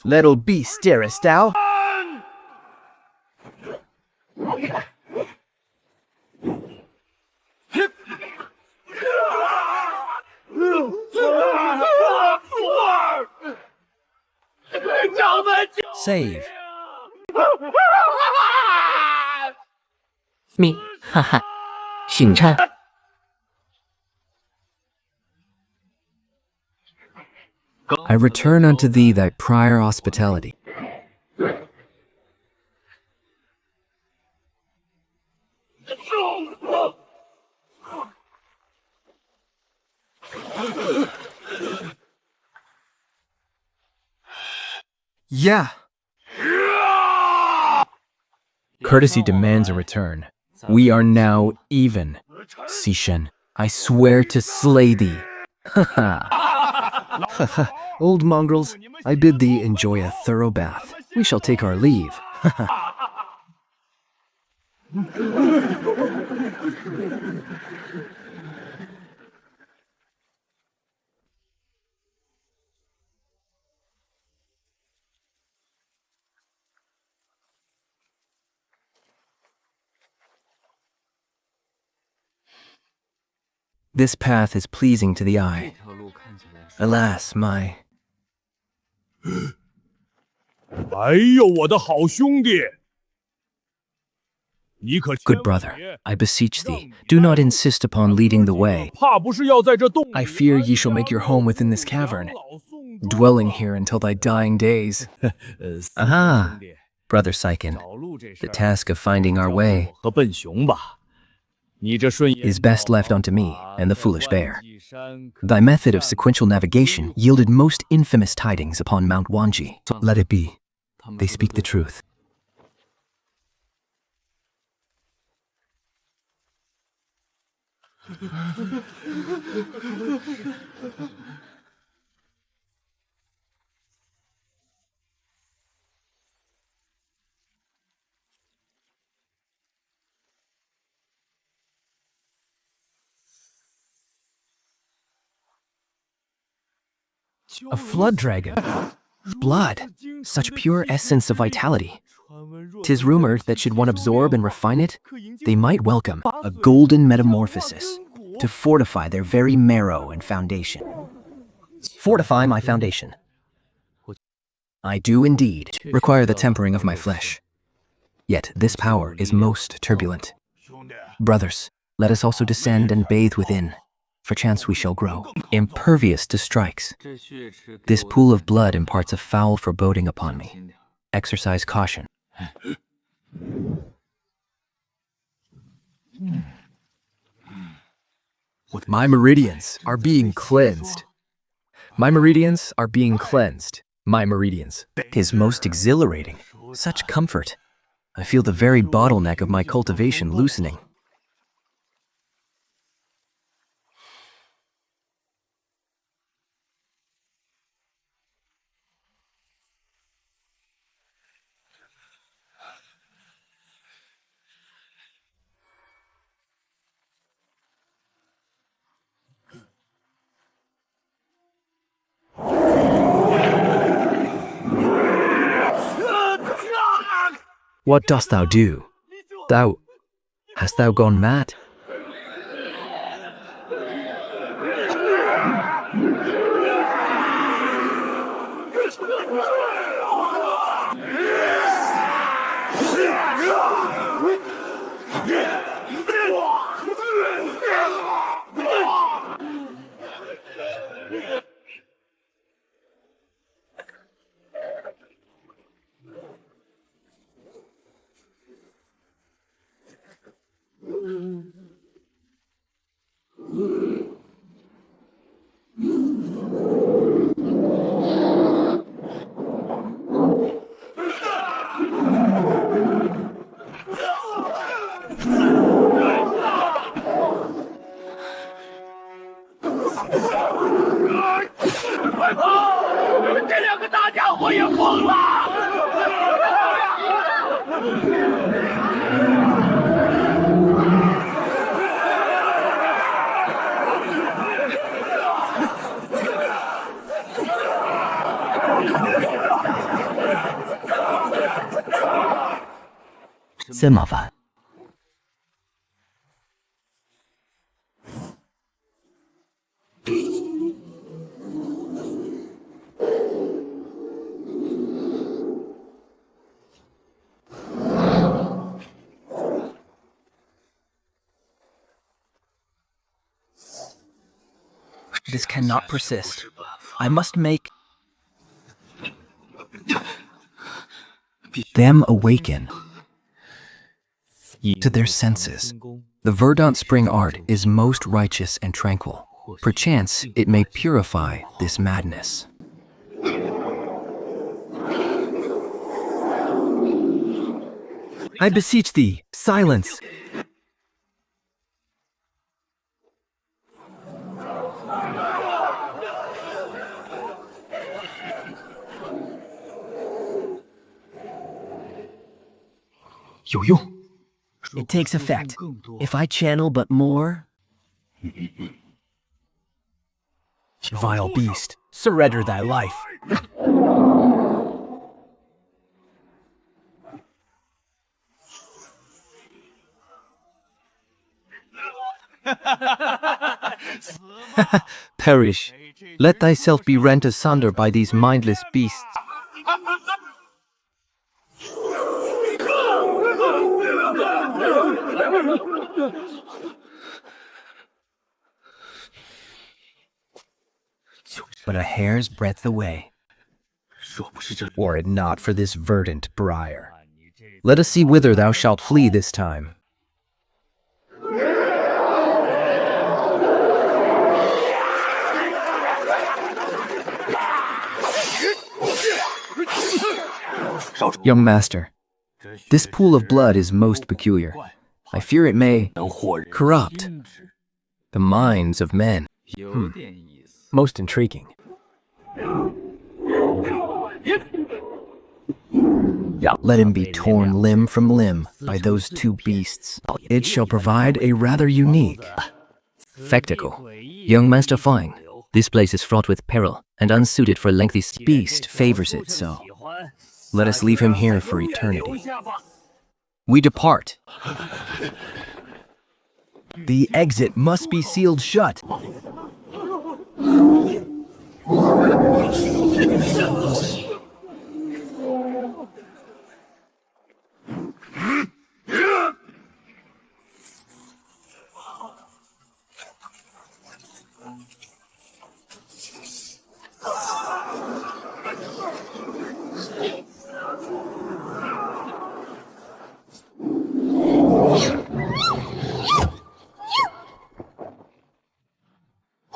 Little beast, darest thou? Save. Me, 哈哈，醒颤。 I return unto thee thy prior hospitality. Yeah. Courtesy demands a return. We are now even. Sishen, I swear to slay thee. Haha, old mongrels, I bid thee enjoy a thorough bath. We shall take our leave. This path is pleasing to the eye. Alas, my... 哎呦，我的好兄弟！你可千 Good 万 brother, 别 I beseech thee, do not insist upon leading the way. 怕不是要在这洞里 I fear ye shall make your home within this cavern, 老送终 dwelling here until thy dying days. 死 Aha, 兄弟 Brother Saiken, 找路这事 the 儿 task of finding our 交给 way 我和笨熊吧。你这顺眼 is best 道 left unto me 啊 and the 这 foolish 万 bear. 纪山可 Thy method of 善 sequential navigation yielded most infamous tidings upon Mount Wanji. Let it be. 他们 They 说得 speak the 对 truth. A flood dragon. Blood. Such pure essence of vitality. 'Tis rumored that should one absorb and refine it, they might welcome a golden metamorphosis to fortify their very marrow and foundation. Fortify my foundation. I do indeed require the tempering of my flesh. Yet this power is most turbulent. 兄弟， Brothers, let us also descend and bathe within. Perchance we shall grow impervious to strikes. 这血池给 This 我 pool of blood imparts a foul foreboding upon me. 轻点 Exercise caution. My meridians are being cleansed. My meridians are being cleansed. My meridians. 'Tis most exhilarating. Such comfort. I feel the very bottleneck of my cultivation loosening. What dost thou do? Hast thou gone mad? 这两个大家伙也疯了！真麻烦。This cannot persist. I must make them awaken to their senses. The verdant spring art is most righteous and tranquil. Perchance it may purify this madness. I beseech thee, silence! It takes effect. If I channel but more... Vile beast, surrender thy life. Perish. Let thyself be rent asunder by these mindless beasts. But a hair's breadth away. Were it not for this verdant briar. Let us see whither thou shalt flee this time. Young master, this pool of blood is most peculiar. I fear it may corrupt the minds of men. Most intriguing. Let him be torn limb from limb by those two beasts. It shall provide a rather unique spectacle. Young Master Fine, this place is fraught with peril and unsuited for lengthy beast favors it so. Let us leave him here for eternity. We depart. The exit must be sealed shut.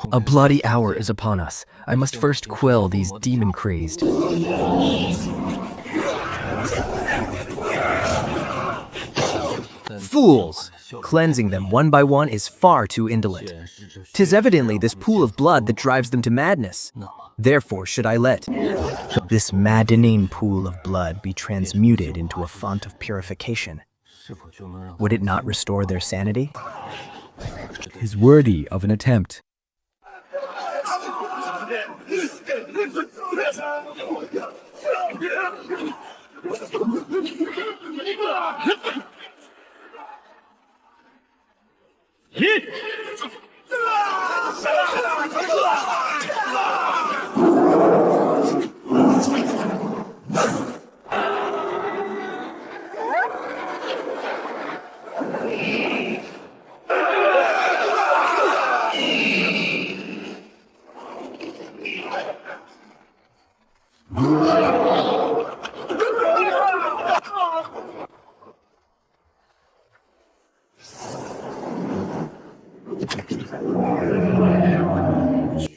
A bloody hour is upon us. I must first quell these demon-crazed. Fools! Cleansing them one by one is far too indolent. 'Tis evidently this pool of blood that drives them to madness. Therefore should I let this maddening pool of blood be transmuted into a font of purification. Would it not restore their sanity? Is worthy of an attempt.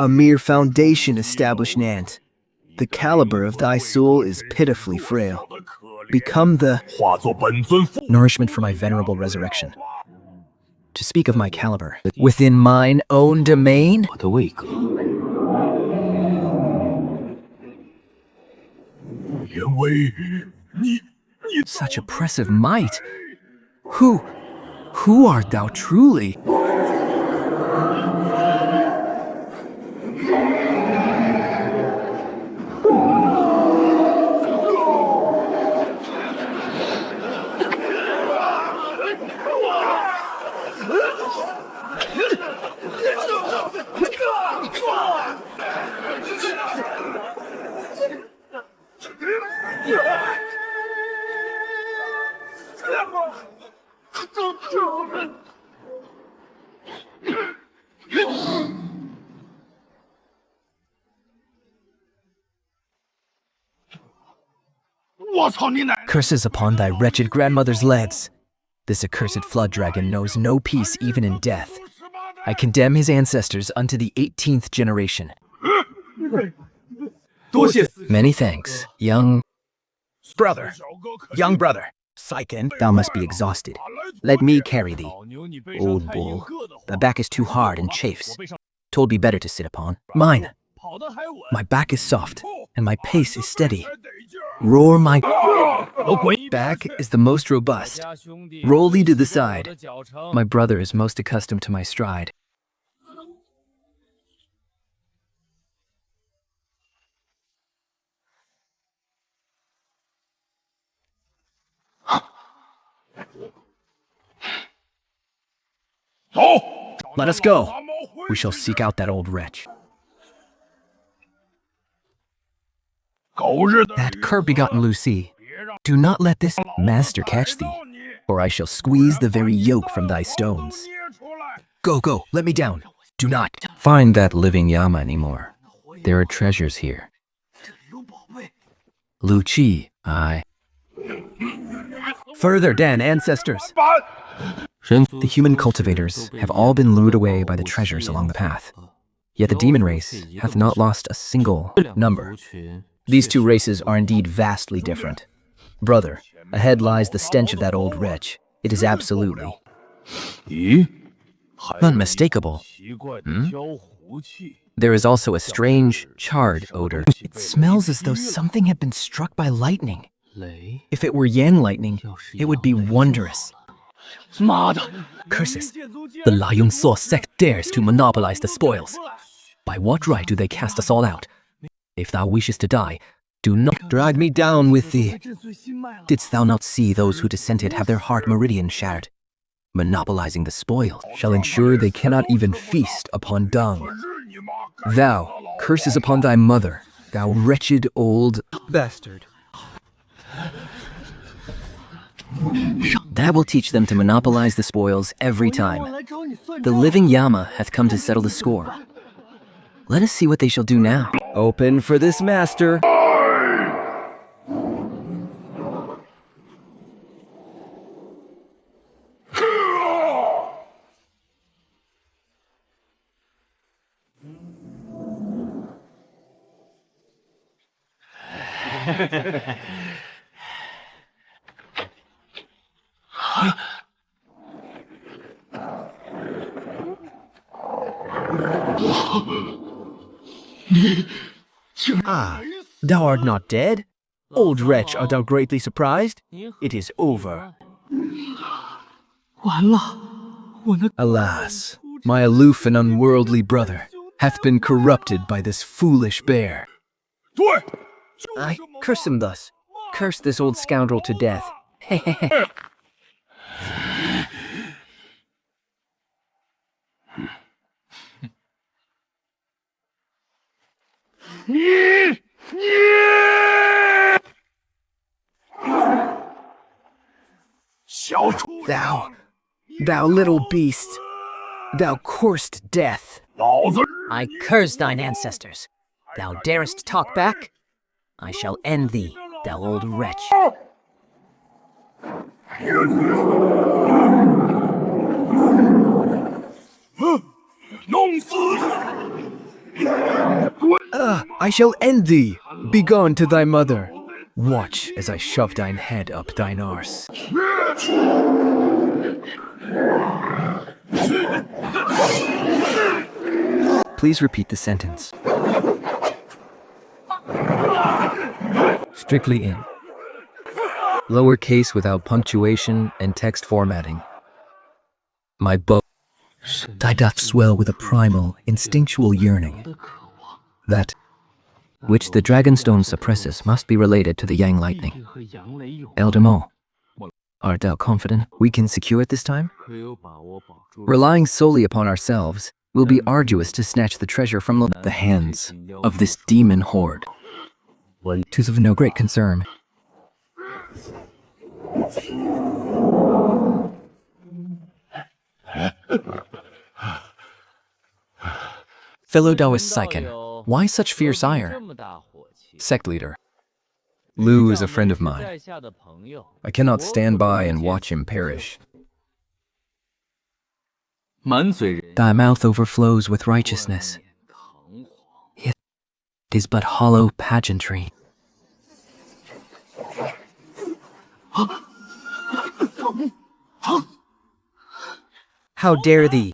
A mere foundation established, Nant. The caliber of thy soul is pitifully frail. Become the Nourishment for my venerable resurrection. To speak of my caliber, within mine own domain? Such oppressive might. Who art thou truly? Curses upon thy wretched grandmother's legs. This accursed flood dragon knows no peace even in death. I condemn his ancestors unto the 18th generation. Many thanks, young brother. Young brother. Syken, thou must be exhausted. Let me carry thee. Old bull, thy back is too hard and chafes. Told be better to sit upon. Mine. My back is soft, and my pace is steady. Roar my back is the most robust. Roll thee to the side. My brother is most accustomed to my stride. Let us go. We shall seek out that old wretch. That curb-begotten Lucy, do not let this master catch thee, or I shall squeeze the very yolk from thy stones. Go, go, let me down. Do not find that living Yama anymore. There are treasures here. Lu Chi, I. Further, Dan, ancestors. The human cultivators have all been lured away by the treasures along the path. Yet the demon race hath not lost a single number. These two races are indeed vastly different. Brother, ahead lies the stench of that old wretch. It is absolutely unmistakable. There is also a strange, charred odor. It smells as though something had been struck by lightning. If it were Yang lightning, it would be wondrous. Curses! The La Yong So sect dares to monopolize the spoils. By what right do they cast us all out? If thou wishest to die, do not drag me down with thee. Didst thou not see those who dissented have their heart meridian shattered? Monopolizing the spoils shall ensure they cannot even feast upon dung. Thou, curses upon thy mother, thou wretched old bastard. That will teach them to monopolize the spoils every time. The living Yama hath come to settle the score. Let us see what they shall do now. Open for this master. Ah, thou art not dead? Old wretch, art thou greatly surprised? It is over. Alas, my aloof and unworldly brother hath been corrupted by this foolish bear. I curse him thus. Curse this old scoundrel to death. Thou little beast, thou cursed death. I curse thine ancestors. Thou darest talk back? I shall end thee, thou old wretch. I shall end thee. Begone to thy mother. Watch as I shove thine head up thine arse. Please repeat the sentence. Strictly in. Lowercase without punctuation and text formatting. My bow. I doth swell with a primal, instinctual yearning. That which the dragonstone suppresses must be related to the yang lightning. Eldemo, art thou confident we can secure it this time? Relying solely upon ourselves will be arduous to snatch the treasure from the hands of this demon horde. 'Tis of no great concern. Fellow Taoist Saiken, why such fierce ire? Sect leader. Lu is a friend of mine. I cannot stand by and watch him perish. Thy mouth overflows with righteousness. It is but hollow pageantry. How dare thee?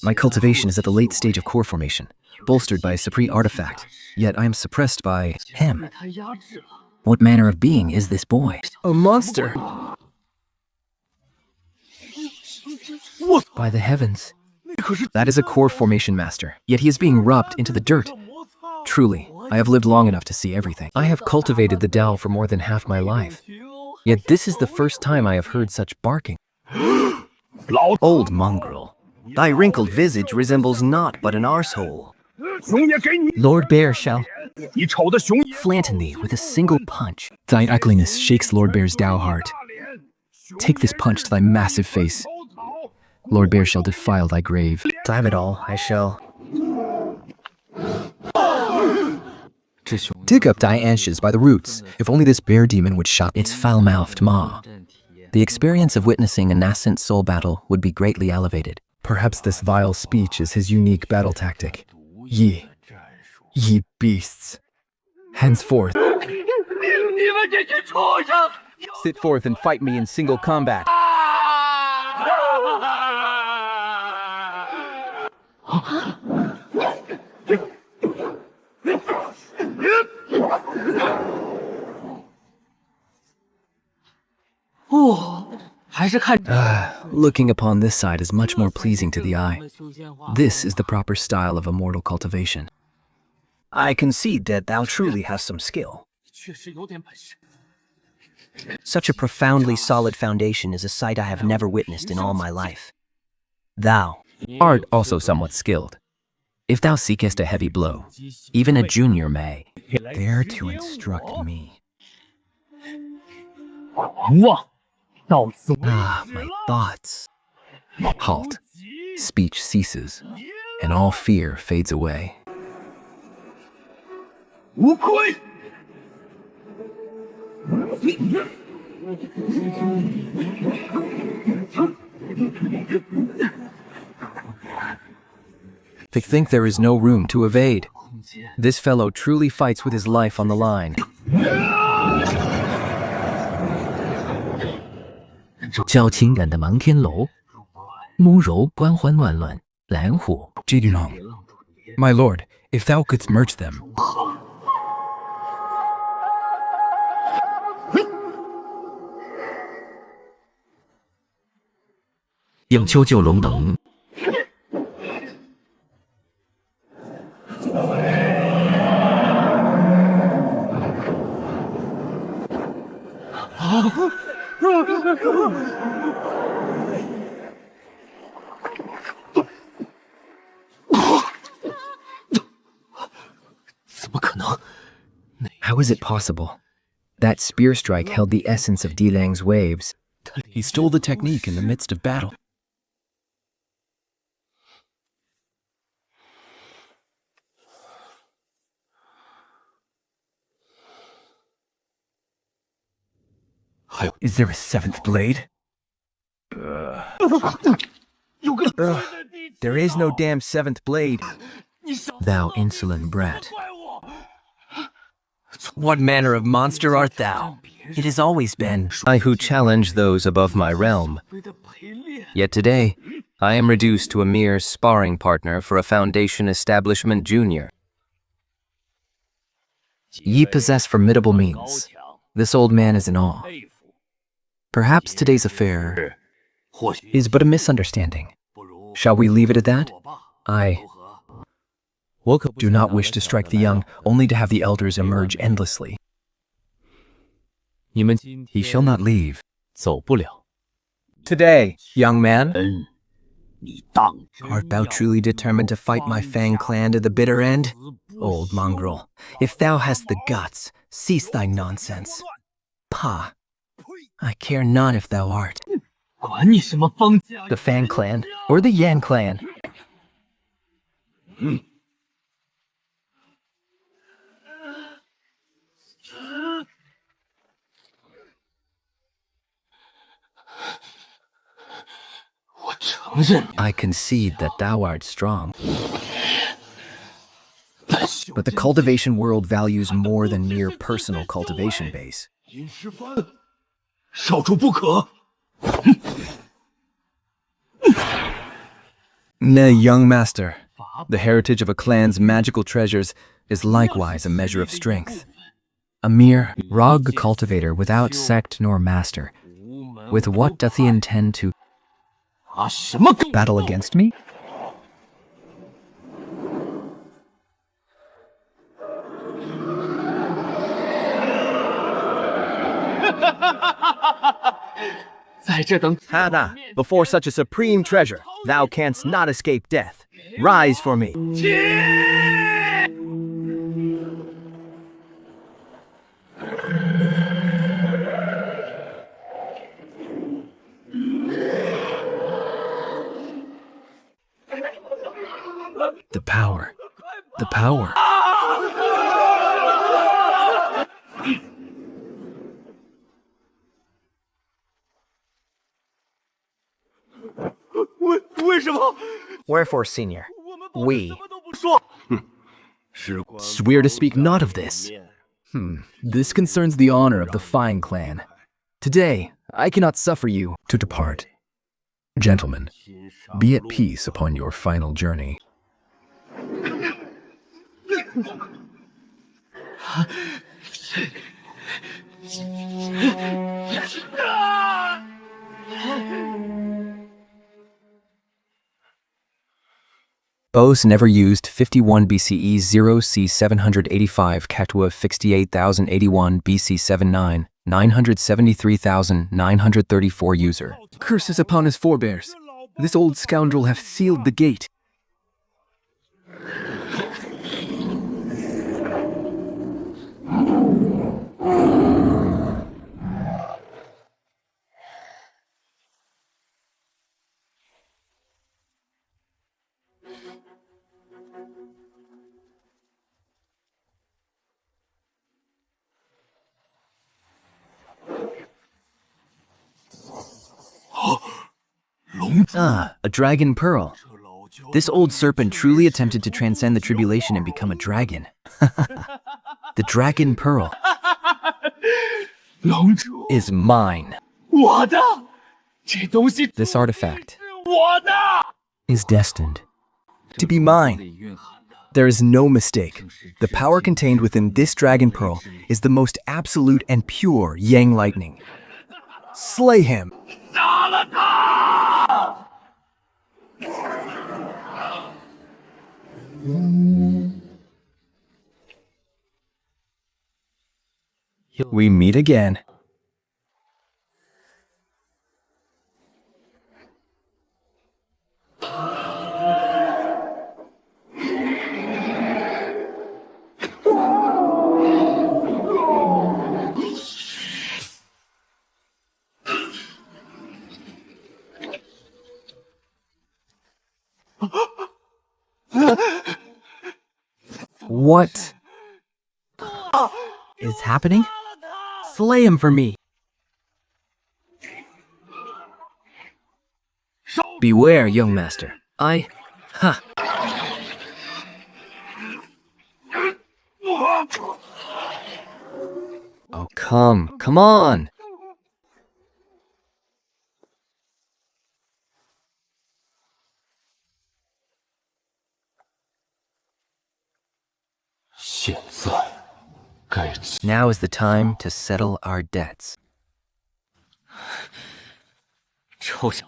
My cultivation is at the late stage of core formation, bolstered by a supreme artifact, yet I am suppressed by him. What manner of being is this boy? A monster. By the heavens. That is a core formation master, yet he is being rubbed into the dirt. Truly, I have lived long enough to see everything. I have cultivated the Tao for more than half my life, yet this is the first time I have heard such barking. Old mongrel, thy wrinkled visage resembles naught but an arsehole. Lord Bear shall flanten thee with a single punch. Thine ugliness shakes Lord Bear's Tao heart. Take this punch to thy massive face. Lord Bear shall defile thy grave. Damn it all, I shall. Dig up thy ashes by the roots. If only this bear demon would shut its foul-mouthed maw, the experience of witnessing a nascent soul battle would be greatly elevated. Perhaps this vile speech is his unique battle tactic. Ye beasts. Henceforth, sit forth and fight me in single combat. Looking upon this side is much more pleasing to the eye. This is the proper style of immortal cultivation. I concede that thou truly hast some skill. Such a profoundly solid foundation is a sight I have never witnessed in all my life. Thou Art also somewhat skilled. If thou seekest a heavy blow, even a junior may dare to instruct me. My thoughts. Halt. Speech ceases, and all fear fades away. They think there is no room to evade. This fellow truly fights with his life on the line. 较情感的瞒天楼，慕柔关欢乱乱，蓝虎。 Jidunong, my lord, if thou couldst merge them. How is it possible? That spear strike held the essence of Dilang's waves. He stole the technique in the midst of battle. Is there a seventh blade? There is no damn seventh blade. Thou insolent brat. What manner of monster art thou? It has always been I who challenge those above my realm. Yet today, I am reduced to a mere sparring partner for a Foundation Establishment Junior. Ye possess formidable means. This old man is in awe. Perhaps today's affair is but a misunderstanding. Shall we leave it at that? I do not wish to strike the young, only to have the elders emerge endlessly. He shall not leave. Today, young man, Art thou truly determined to fight my Fang clan to the bitter end? Old mongrel, if thou hast the guts, cease thy nonsense. Pah! I care not if thou art the Fang clan or the Yan clan. I concede that thou art strong. But the cultivation world values more than mere personal cultivation base. Nay, young master, the heritage of a clan's magical treasures is likewise a measure of strength. A mere rogue cultivator without sect nor master. With what doth he intend to battle against me? Hada, before such a supreme treasure, thou canst not escape death. Rise for me. The power. The power. Wherefore, senior, we Swear to speak not of this. This concerns the honor of the Fine clan. Today, I cannot suffer you to depart. Gentlemen, be at peace upon your final journey. Bose never used 51 BCE 0 C 785 Katua 68,081 BC 79 973,934 user. Curses upon his forebears. This old scoundrel hath sealed the gate. Ah, a dragon pearl. This old serpent truly attempted to transcend the tribulation and become a dragon. The dragon pearl is mine. This artifact is destined to be mine. There is no mistake. The power contained within this dragon pearl is the most absolute and pure Yang lightning. Slay him! We meet again. What is happening? Slay him for me. Beware, young master. Ha! Oh, come on! Now is the time to settle our debts.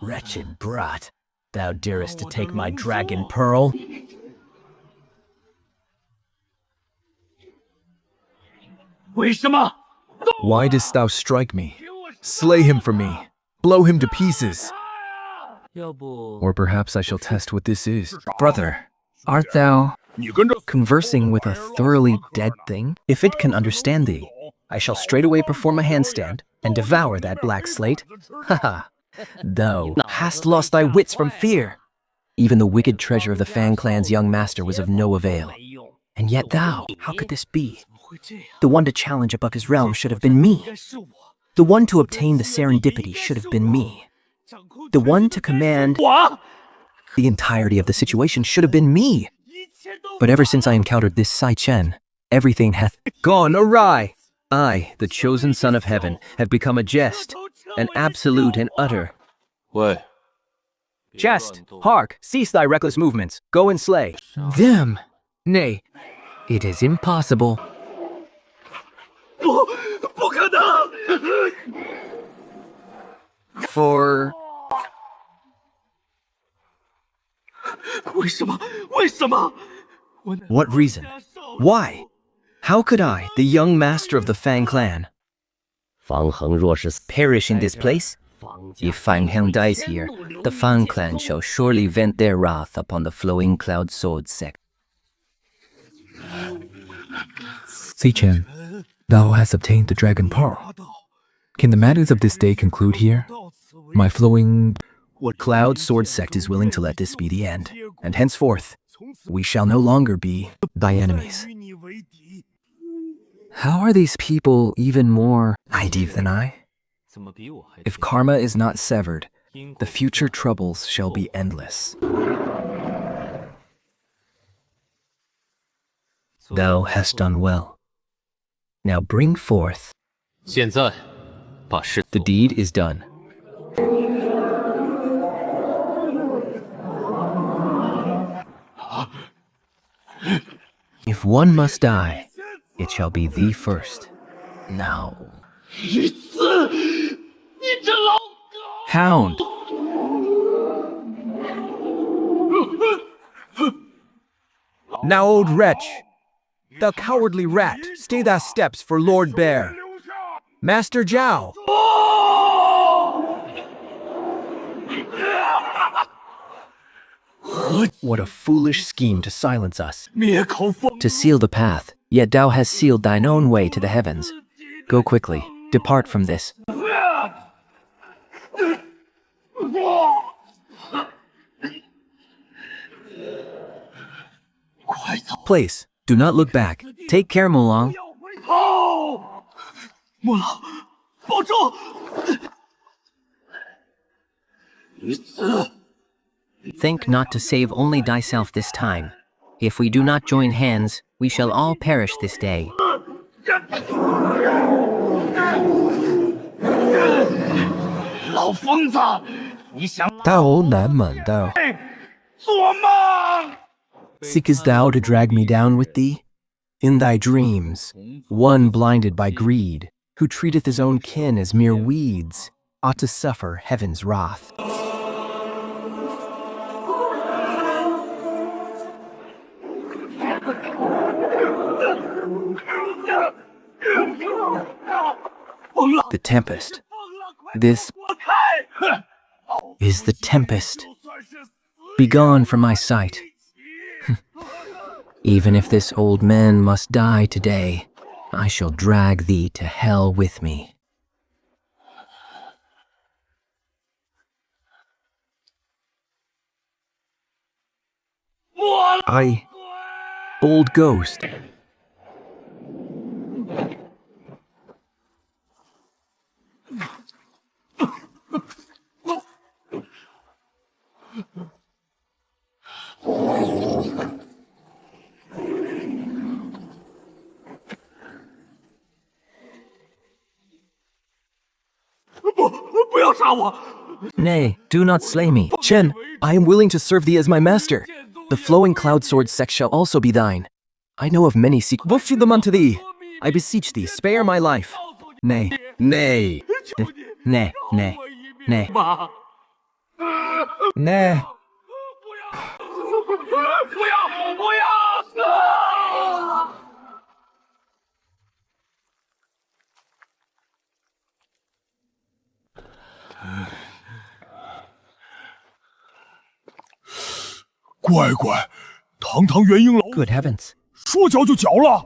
Wretched brat, thou darest to take my dragon pearl? Why dost thou strike me? Slay him for me. Blow him to pieces. Or perhaps I shall test what this is. Brother, art thou conversing with a thoroughly dead thing? If it can understand thee, I shall straightway perform a handstand and devour that black slate. Haha, thou hast lost thy wits from fear. Even the wicked treasure of the Fang clan's young master was of no avail. And yet thou, how could this be? The one to challenge above his realm should have been me. The one to obtain the serendipity should have been me. The one to command the entirety of the situation should have been me. But ever since I encountered this Sai Chen, everything hath gone awry. I, the chosen son of heaven, have become a jest, an absolute and utter. Jest, hark, cease thy reckless movements, go and slay. Them! Nay, it is impossible. For... What reason? Why? How could I, the young master of the Fang clan, perish in this place? If Fang Heng dies here, the Fang clan shall surely vent their wrath upon the Flowing Cloud Sword sect. Seichen, thou hast obtained the Dragon Pearl. Can the matters of this day conclude here? My flowing... Cloud Sword sect is willing to let this be the end, and henceforth, we shall no longer be thy enemies. How are these people even more deep than I? If karma is not severed, the future troubles shall be endless. Thou hast done well. Now bring forth. The deed is done. If one must die, it shall be thee first. Now. Hound! Now, old wretch! Thou cowardly rat, stay thy steps for Lord Bear. Master Zhao! What a foolish scheme to silence us. To seal the path, yet thou hast sealed thine own way to the heavens. Go quickly, depart from this. Place, do not look back. Take care, Mulong. Think not to save only thyself this time. If we do not join hands, we shall all perish this day. Seekest thou to drag me down with thee? In thy dreams, one blinded by greed, who treateth his own kin as mere weeds, ought to suffer heaven's wrath. The Tempest. This is the Tempest. Begone from my sight. Even if this old man must die today, I shall drag thee to hell with me. Old ghost. 要杀我！ Nay, do not slay me. Chen, I am willing to serve thee as my master. The flowing cloud sword sect shall also be thine. I know of many secrets. What few them unto thee? I beseech thee, spare my life. Nay, nay, nay, nay, nay, 妈， nay. 不要！不要！啊！ 乖乖，堂堂元婴老 Good heavens. 说嚼就嚼了。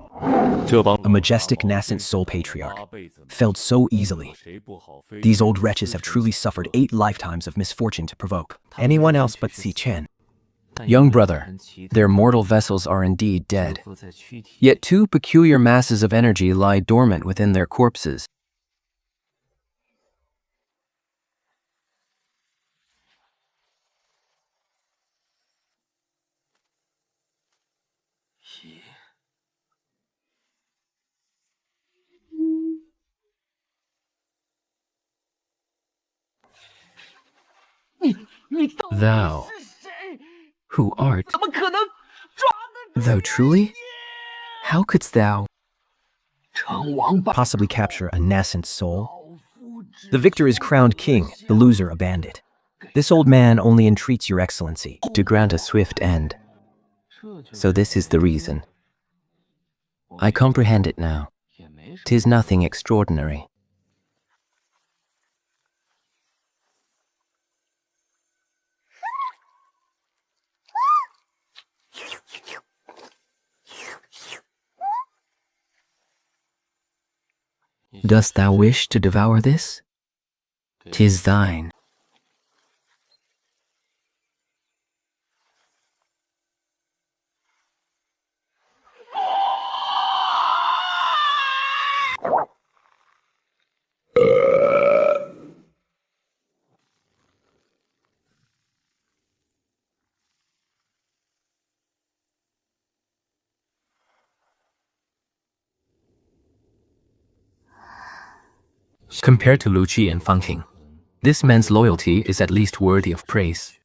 A majestic nascent soul patriarch, felled so easily. These old wretches have truly suffered 8 lifetimes of misfortune to provoke anyone else but Si Chen. Young brother, their mortal vessels are indeed dead. Yet 2 peculiar masses of energy lie dormant within their corpses. Thou, who art? 怎么可能抓得 Thou truly? How couldst thou? 成王败 Possibly capture a nascent soul? The victor is crowned king, the loser a bandit. This old man only entreats your excellency. To grant a swift end. So this is the reason. I comprehend it now. 'Tis nothing extraordinary. Dost thou wish to devour this? 'Tis thine. Compared to Lu Qi and Fang King, this man's loyalty is at least worthy of praise.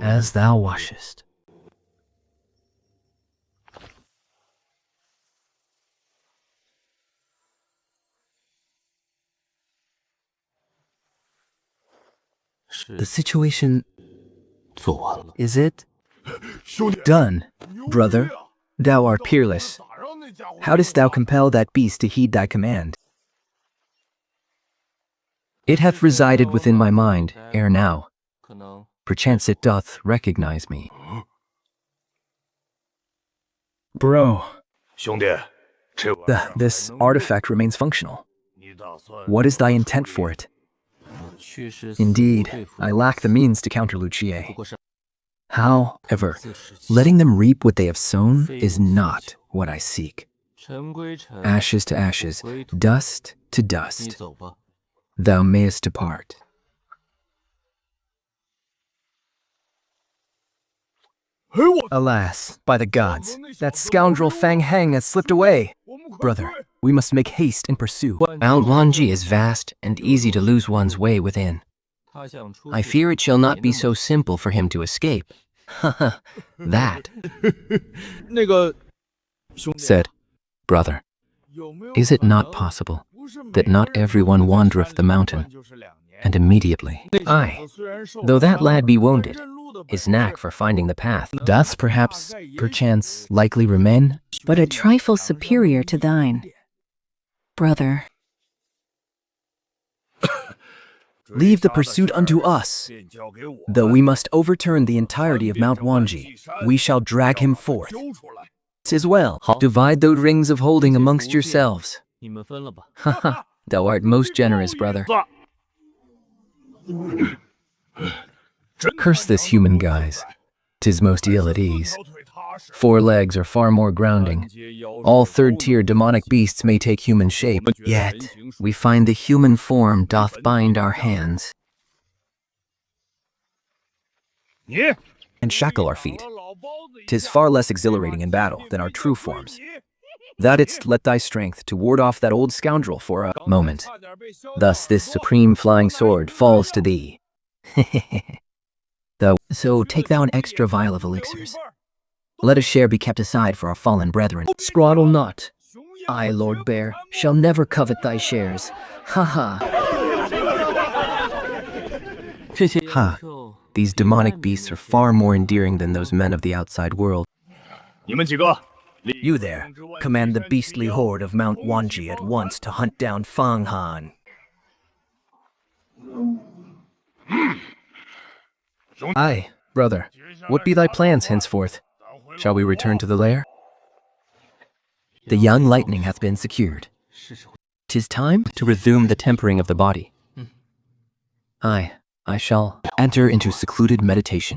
As thou washest. The situation... Is it? Done, brother. Thou art peerless. How dost thou compel that beast to heed thy command? It hath resided within my mind ere now. Perchance it doth recognize me. Bro, 兄弟，这 This artifact remains functional. What is thy intent for it? Indeed, I lack the means to counter Lu Qie. However, Letting them reap what they have sown is not what I seek. Ashes to ashes, dust to dust. Thou mayest depart. alas, by the gods, that scoundrel Fang Heng has slipped away. Brother, we must make haste and pursue. Mount Wanji is vast and easy to lose one's way within. I fear it shall not be so simple for him to escape. That, 那个 said, brother, is it not possible that not everyone wandereth the mountain, and immediately? Aye, though that lad be wounded, his knack for finding the path doth perchance likely remain, but a trifle superior to thine. Brother, Leave the pursuit unto us. Though we must overturn the entirety of Mount Wanji, we shall drag him forth. 'Tis well. divide those rings of holding amongst yourselves. Haha, thou art most generous, brother. Curse this human guise. 'Tis most ill at ease. 4 legs are far more grounding. All third-tier demonic beasts may take human shape, yet we find the human form doth bind our hands. And shackle our feet. 'Tis far less exhilarating in battle than our true forms. Thou didst let thy strength to ward off that old scoundrel for a moment. Thus this supreme flying sword falls to thee. So take thou an extra vial of elixirs. Let a share be kept aside for our fallen brethren. Scroddle not. I, Lord Bear, shall never covet thy shares. Ha ha. Ha! These demonic beasts are far more endearing than those men of the outside world. You there, command the beastly horde of Mount Wanji at once to hunt down Fang Han. Aye, brother. What be thy plans henceforth? Shall we return to the lair? The young lightning hath been secured. 'Tis time to resume the tempering of the body. Aye, I shall enter into secluded meditation.